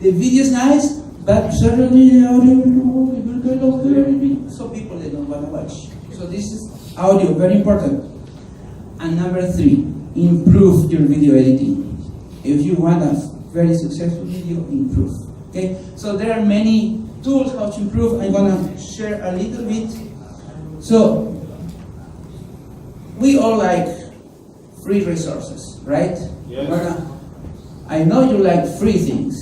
S5: the video is nice, But certainly the audio, it will get off very, so people they don't want to watch. So this is audio, very important. And number 3, improve your video editing. If you want a very successful video, improve. Okay? So there are many tools how to improve. I'm gonna share a little bit. So we all like free resources, right?
S3: Yes.
S5: I know you like free things,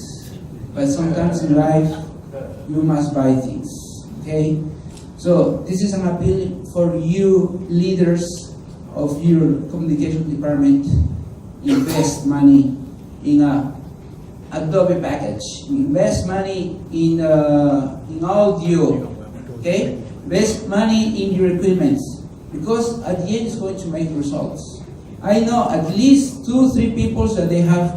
S5: but sometimes in life you must buy things. Okay? So this is an appeal for you leaders of your communication department. Invest money in a Adobe package. Invest money in audio. Okay? Invest money in your equipment, because at the end it's going to make results. I know at least 2-3 people that they have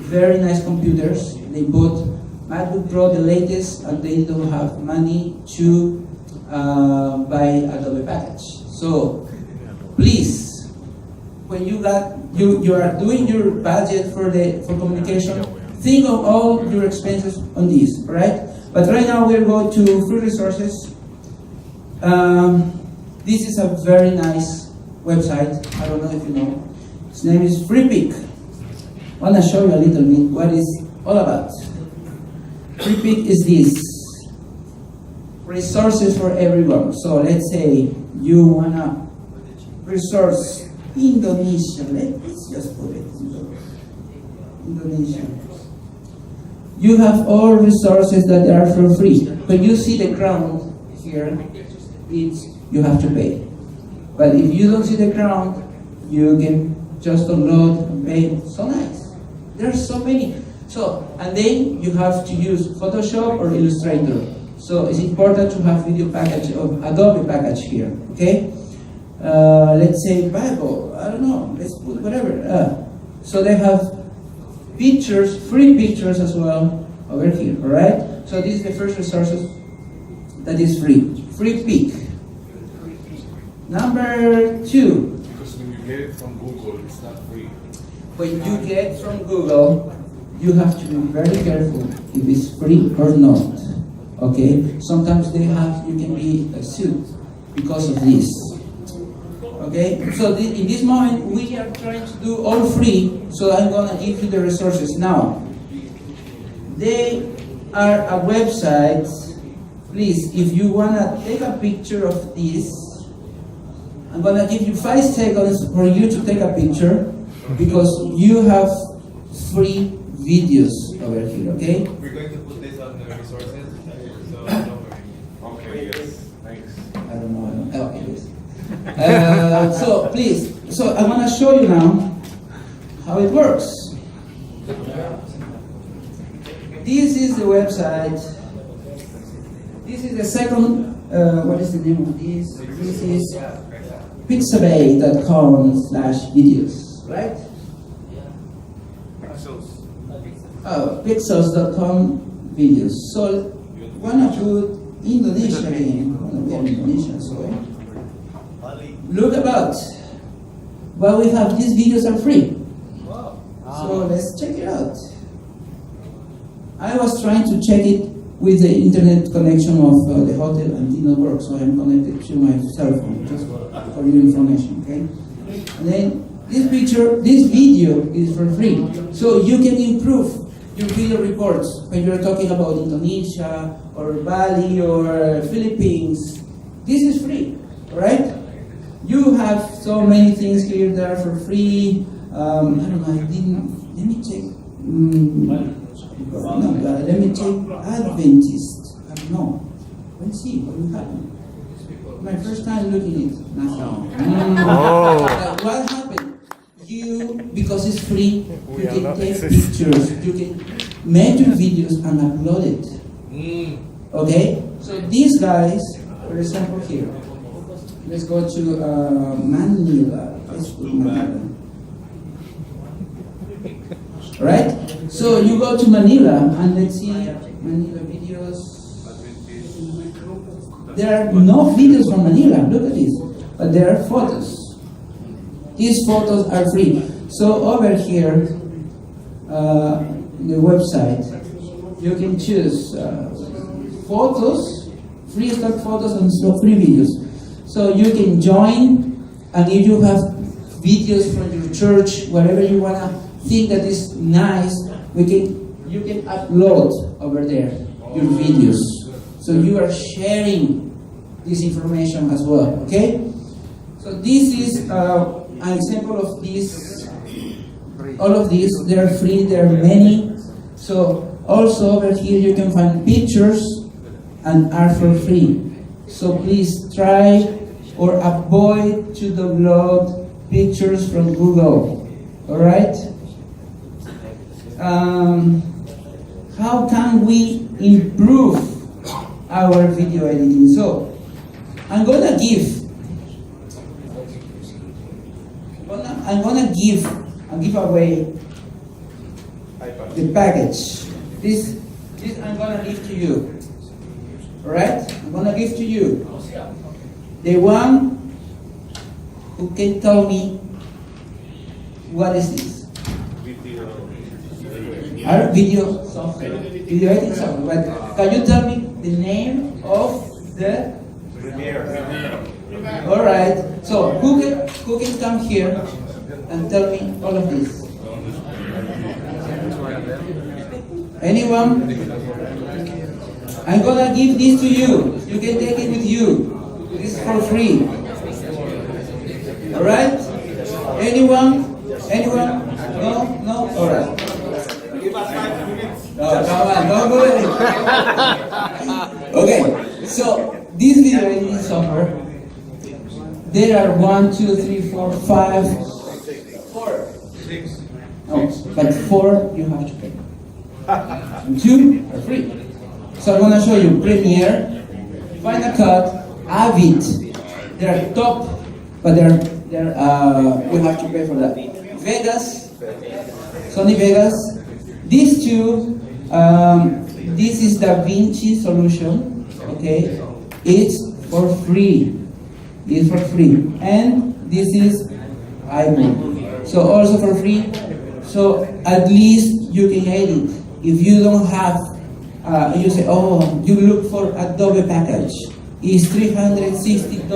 S5: very nice computers. They bought MacBook Pro, the latest, and they don't have money to buy Adobe package. So please, when you are doing your budget for communication, think of all your expenses on this, right? But right now we'll go to free resources. This is a very nice website. I don't know if you know. Its name is FreePic. I want to show you a little bit what it's all about. FreePic is this. Resources for everyone. So let's say you want to resource Indonesia. Let's just put it Indonesia. You have all resources that are for free. When you see the crown here, you have to pay. But if you don't see the crown, you can just download and pay. So nice. There are so many. So, and then you have to use Photoshop or Illustrator. So it's important to have video package of Adobe package here. Okay. Let's say Bible. I don't know. Let's put whatever. So they have pictures, free pictures as well over here. All right. So this is the first resources that is free. FreePic. Number 2.
S4: Because when you get it from Google, it's not free.
S5: When you get from Google, you have to be very careful if it's free or not. Okay? Sometimes you can be sued because of this. Okay? So in this moment, we are trying to do all free, so I'm gonna give you the resources now. They are a website. Please, if you wanna take a picture of this, I'm gonna give you 5 seconds for you to take a picture, because you have free videos over here, okay?
S3: We're going to put this on the resources, so don't worry.
S4: Okay, yes. Thanks.
S5: I don't know. Okay, yes. So please, so I want to show you now how it works. This is the website. This is the second. What is the name of this? This is pixabay.com/videos, right? Pixels.com videos. So wanna put Indonesia again. We are Indonesia, so
S3: Bali.
S5: look about. What we have, these videos are free.
S3: Wow.
S5: So let's check it out. I was trying to check it with the internet connection of the hotel and did not work, so I'm connected to my cell phone, just for your information, okay? And then this video is for free. So you can improve your video reports when you're talking about Indonesia or Bali or Philippines. This is free, right? You have so many things here that are for free. I don't know, let me check. Let me check Adventist. I don't know. Let's see what will happen. My first time looking at it. Nothing. What happened? Because it's free, you can take pictures, you can make your videos and upload it. Okay? So these guys, for example here, let's go to Manila. Let's put Manila. Right? So you go to Manila and let's see Manila videos. There are no videos from Manila, look at this. But there are photos. These photos are free. So over here, the website, you can choose photos, free stock photos and so free videos. So you can join, and if you have videos from your church, wherever you wanna think that is nice, you can upload over there your videos. So you are sharing this information as well, okay? So this is an example of this. All of these, they are free, there are many. So also over here you can find pictures and are for free. So please try or avoid to download pictures from Google, all right? How can we improve our video editing? So I'm gonna give away the package. This I'm gonna give to you. All right? I'm gonna give to you the one who can tell me what is this. Our video software, video editing software. But can you tell me the name of the? All right. So who can come here and tell me all of this? Anyone? I'm gonna give this to you. You can take it with you. This is for free. All right? Anyone? Anyone? No? No? All right.
S4: Give us 5 minutes.
S5: No, come on, don't go in. Okay, so this video editing software, there are 1, 2, 3, 4, 5, 4.
S4: 6.
S5: No, but 4 you have to pay. And 2 are free. So I'm gonna show you Premiere, Final Cut, Avid. They are top, but you have to pay for that. Vegas, Sony Vegas. These two, this is DaVinci solution. Okay, it's for free. It's for free, and this is iMovie. So also for free. So at least you can edit. If you don't have, you say, oh, you look for Adobe package. It's $360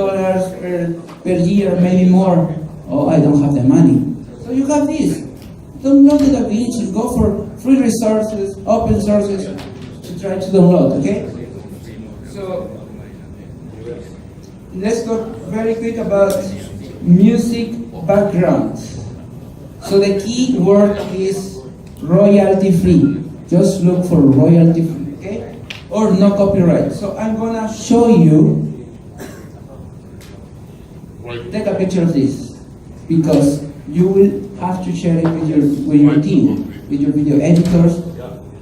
S5: per year, maybe more. Oh, I don't have the money. So you have this. Download the DaVinci. Go for free resources, open sources to try to download. Okay. So let's talk very quick about music background. So the key word is royalty free. Just look for royalty free, okay? Or no copyright. So I'm gonna show you. Take a picture of this because you will have to share it with your team, with your video editors.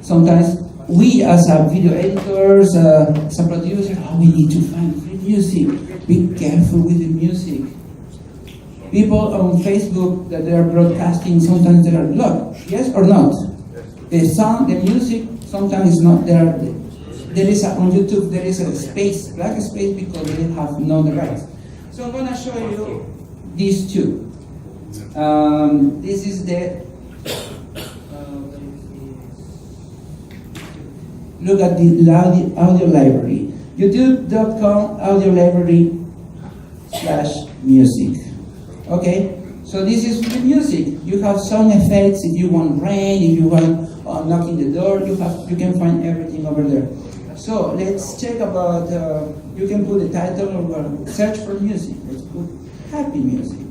S5: Sometimes we as a video editors, as a producer, we need to find free music. Be careful with the music. People on Facebook that they are broadcasting, sometimes they are blocked. Yes or not? The sound, the music, sometimes is not there. There is on YouTube, there is a space, black space, because they have no rights. So I'm gonna show you these two. This is the, look at the audio library. YouTube.com audio library /music. Okay, so this is the music. You have sound effects if you want rain, if you want knocking the door, you can find everything over there. So let's check about, you can put the title or search for music. Let's put happy music.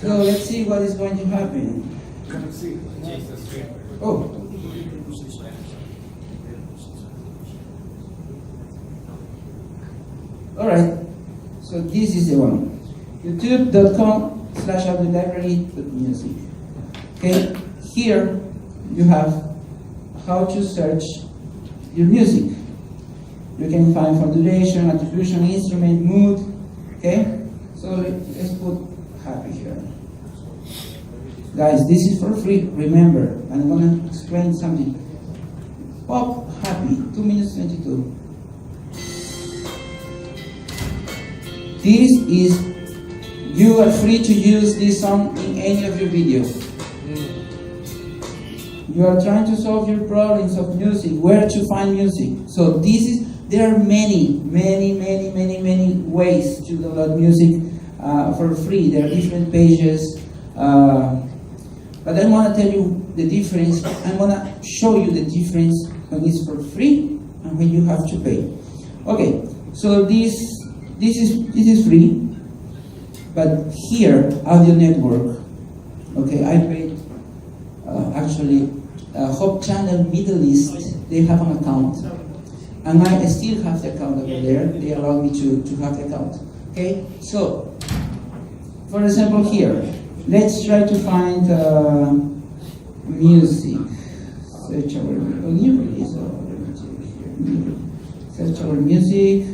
S5: So let's see what is going to happen. Oh. All right, so this is the one. YouTube.com/audio library.music. Okay, here you have how to search your music. You can find for duration, attribution, instrument, mood. Okay, so let's put happy here. Guys, this is for free. Remember, I'm gonna explain something. Pop happy, 2 minutes 22. This is, you are free to use this song in any of your videos. You are trying to solve your problems of music, where to find music. So there are many ways to download music for free. There are different pages. But I want to tell you the difference. I want to show you the difference when it's for free and when you have to pay. Okay, so this is free, but here, Audio Network. Okay, I paid actually Hope Channel Middle East. They have an account, and I still have the account over there. They allow me to have the account. Okay, so for example here. Let's try to find music. Search our new release. Search our music,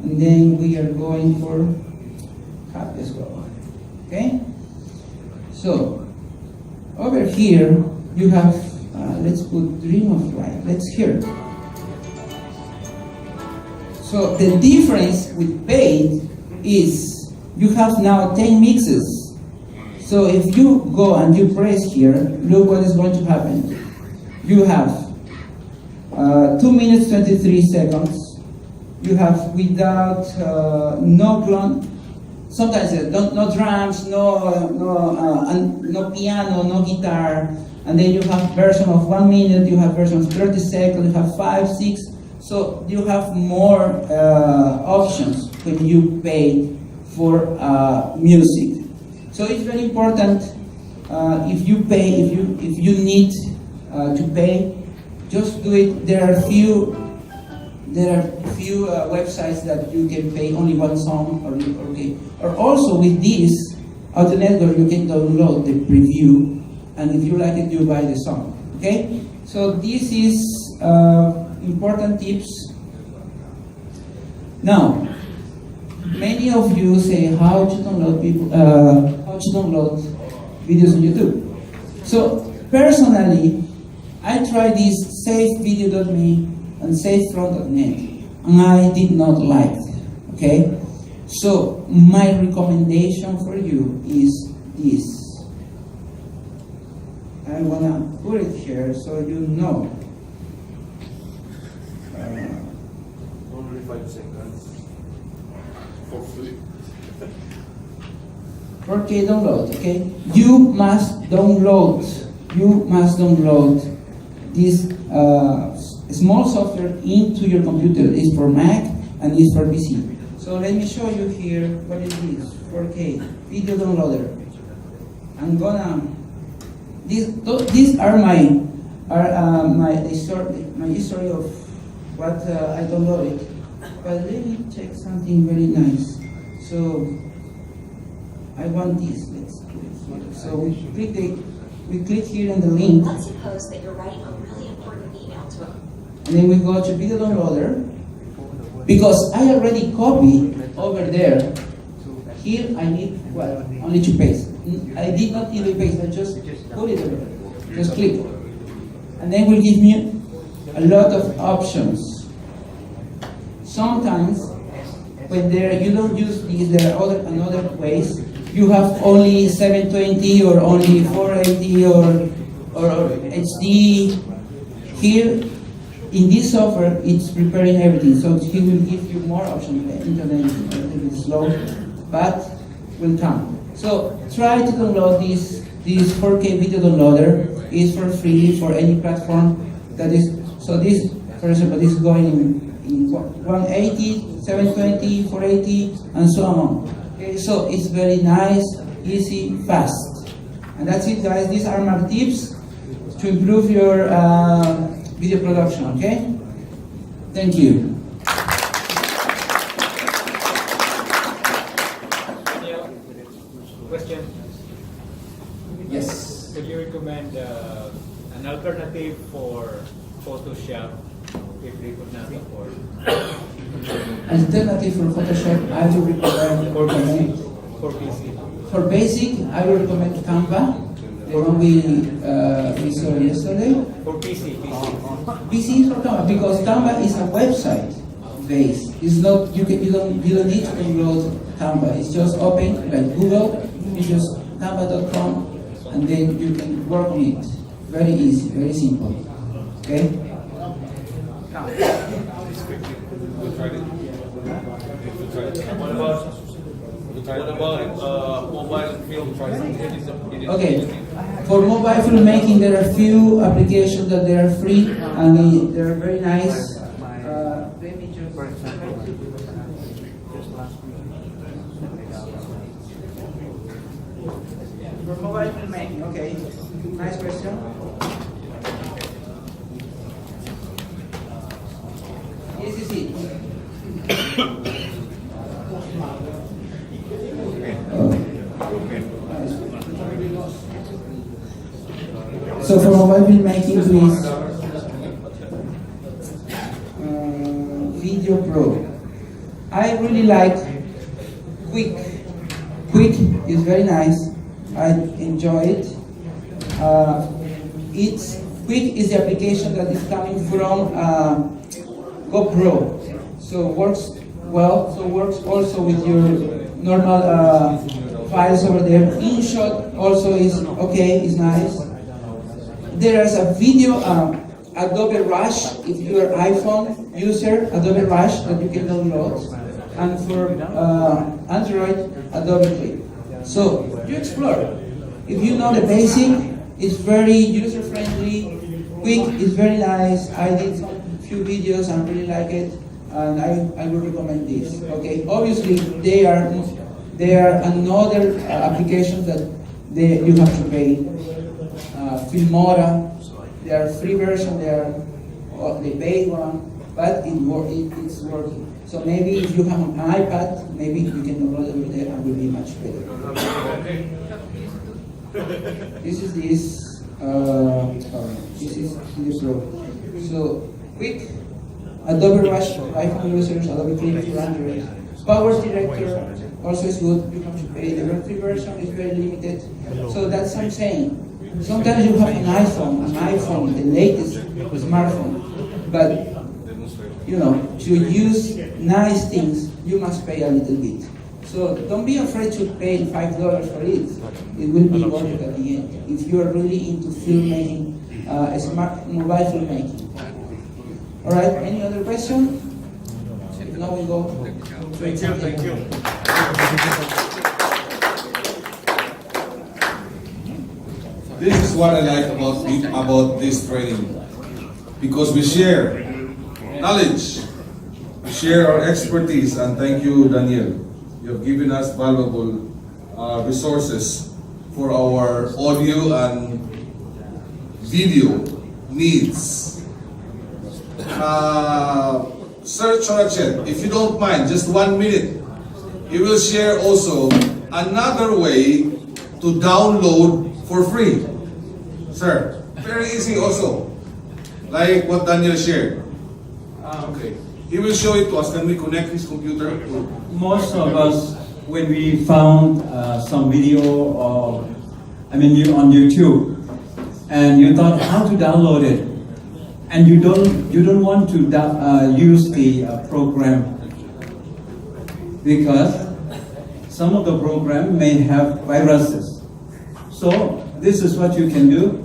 S5: and then we are going for happy as well. Okay. So over here you have. Let's put Dream of Life. Let's hear. So the difference with paid is you have now 10 mixes. So if you go and you press here, look what is going to happen. You have 2 minutes 23 seconds. You have without sometimes no drums, no piano, no guitar, and then you have version of 1 minute. You have version of 30 seconds. You have 5, 6. So you have more options when you pay for music. So it's very important if you pay, if you need to pay, just do it. There are few websites that you can pay only one song, or also with this Audio Network you can download the preview, and if you like it, you buy the song. Okay, so this is important tips. Now, many of you say how to download videos on YouTube. So personally, I tried this safevideo.me and safefront.net, and I did not like it. Okay, so my recommendation for you is this. I wanna put it here so you know.
S4: Only 5 seconds. For free.
S5: 4K download, okay? You must download this small software into your computer. It's for Mac and it's for PC. So let me show you here what it is. 4K video downloader. I'm gonna. These are my history of what I downloaded. But let me check something very nice. So I want this. Let's put it here. So we click here on the link.
S6: Let's suppose that you're writing a really important email to a
S5: And then we go to video downloader. Because I already copied over there. Here I need what? Only to paste. I did not even paste. I just put it over there. Just click. And then will give me a lot of options. Sometimes when you don't use these, there are another ways. You have only 720 or only 480 or HD. Here in this software, it's preparing everything, so he will give you more options. The internet is a little bit slow, but will come. So try to download this 4K video downloader. It's for free for any platform. That is, so this, for example, this is going in 180, 720, 480, and so on. Okay, so it's very nice, easy, fast. And that's it, guys. These are my tips to improve your video production, okay? Thank you.
S7: Question.
S5: Yes.
S7: Could you recommend an alternative for Photoshop if they could not afford?
S5: Alternative for Photoshop, I would recommend
S7: For PC.
S5: For basic, I would recommend Canva, the one we saw yesterday.
S7: For PC.
S5: PC is for Canva because Canva is a website base. It's not you don't need to download Canva. It's just open like Google. You just canva.com and then you can work on it. Very easy, very simple. Okay?
S3: What about mobile film tracing?
S5: Okay. For mobile filmmaking, there are few applications that they are free and they are very nice. Let me just. For mobile filmmaking, okay. Nice question. This is it. So for mobile filmmaking, please. Video Pro. I really like Quick. Quick is very nice. I enjoy it. Quick is the application that is coming from GoPro. So works well. So works also with your normal files over there. InShot also is okay. Is nice. There is a video Adobe Rush if you are iPhone user. Adobe Rush that you can download, and for Android Adobe Clip. So you explore. If you know the basic, it's very user friendly. Quick is very nice. I did a few videos and really like it, and I would recommend this. Okay, obviously they are another applications that you have to pay. Filmora, they are free version. They are the paid one, but it's working. So maybe if you have an iPad, maybe you can download it over there and will be much better. This is this. This is the Pro. So Quick, Adobe Rush, iPhone users, Adobe Clip for Android. Power Director also is good. You have to pay. The free version is very limited. So that's what I'm saying. Sometimes you have an iPhone, the latest smartphone, but you know, to use nice things, you must pay a little bit. So don't be afraid to pay $5 for it. It will be worth it at the end if you are really into filmmaking, smart mobile filmmaking. All right. Any other question? If not, we go.
S3: Thank you.
S8: This is what I like about this training, because we share knowledge, we share our expertise, and thank you, Daniel. You have given us valuable resources for our audio and video needs. Sir Chorachet, if you don't mind, just 1 minute, you will share also another way to download for free. Sir, very easy also, like what Daniel shared. Okay, he will show it to us. Can we connect his computer to?
S9: Most of us, when we found some video on YouTube, and you thought how to download it, and you don't want to use the program because some of the program may have viruses. So this is what you can do.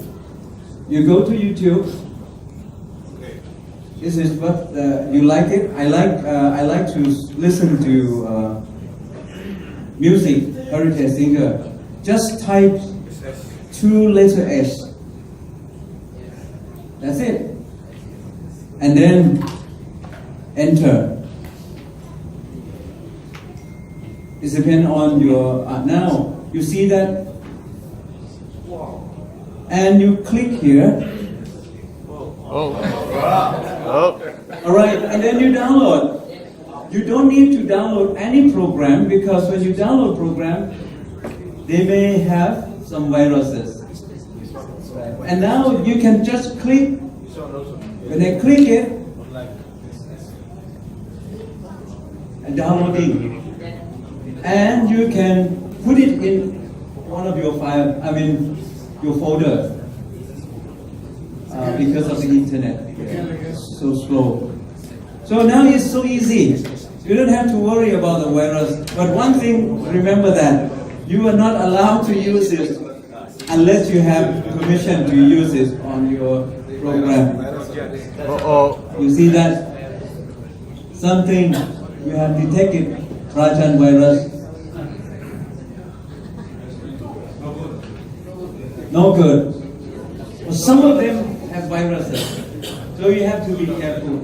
S9: You go to YouTube. This is what you like it. I like to listen to music, heritage singer. Just type 2 letter S. That's it. And then enter. It depends on your now. You see that, and you click here. All right, and then you download. You don't need to download any program because when you download program, they may have some viruses. And now you can just click. When I click it, and downloading, and you can put it in one of your your folder. Because of the internet, so slow. So now it's so easy. You don't have to worry about the virus. But one thing, remember that you are not allowed to use it unless you have permission to use it on your program. You see that? Something you have detected, Rajan virus. No good. Well, some of them have viruses, so you have to be careful.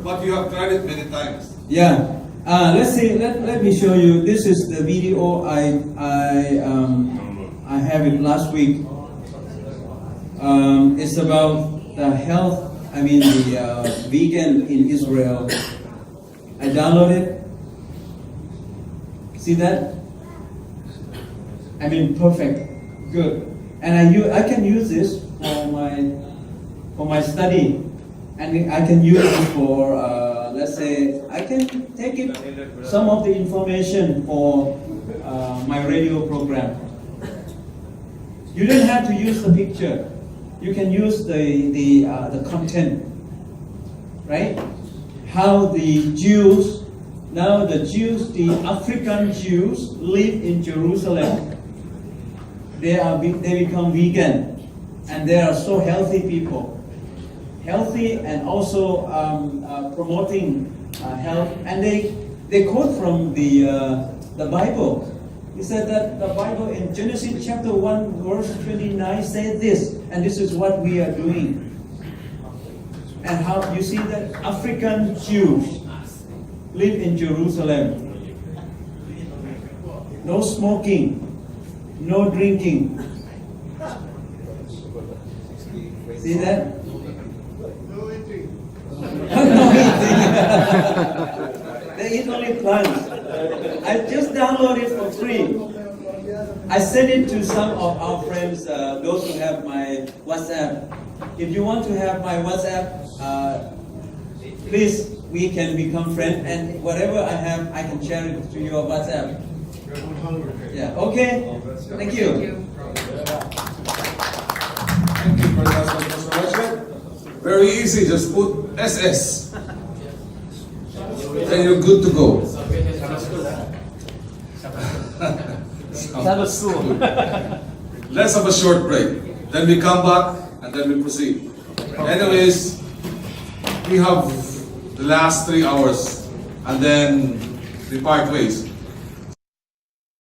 S8: But you have tried it many times.
S9: Yeah. Let's see. Let me show you. This is the video I have it last week. It's about the health. I mean the vegan in Israel. I downloaded. See that? I mean perfect, good. And I can use this for my study, and I can use it for let's say I can take it some of the information for my radio program. You don't have to use the picture. You can use the content, right? How the Jews, now the Jews, the African Jews live in Jerusalem. They become vegan, and they are so healthy people, healthy and also promoting health. And they quote from the Bible. He said that the Bible in Genesis chapter 1 verse 29 said this, and this is what we are doing. And how you see that African Jews live in Jerusalem. No smoking, no drinking. See that? No eating. They eat only plants. I just downloaded it for free. I sent it to some of our friends, those who have my WhatsApp. If you want to have my WhatsApp, please, we can become friends, and whatever I have, I can share it to your WhatsApp. Yeah, okay. Thank you.
S8: Thank you for that, Mr. Rajat. Very easy, just put SS. Then you're good to go. Let's have a short break. Then we come back and then we proceed. Anyways, we have the last 3 hours and then we part ways.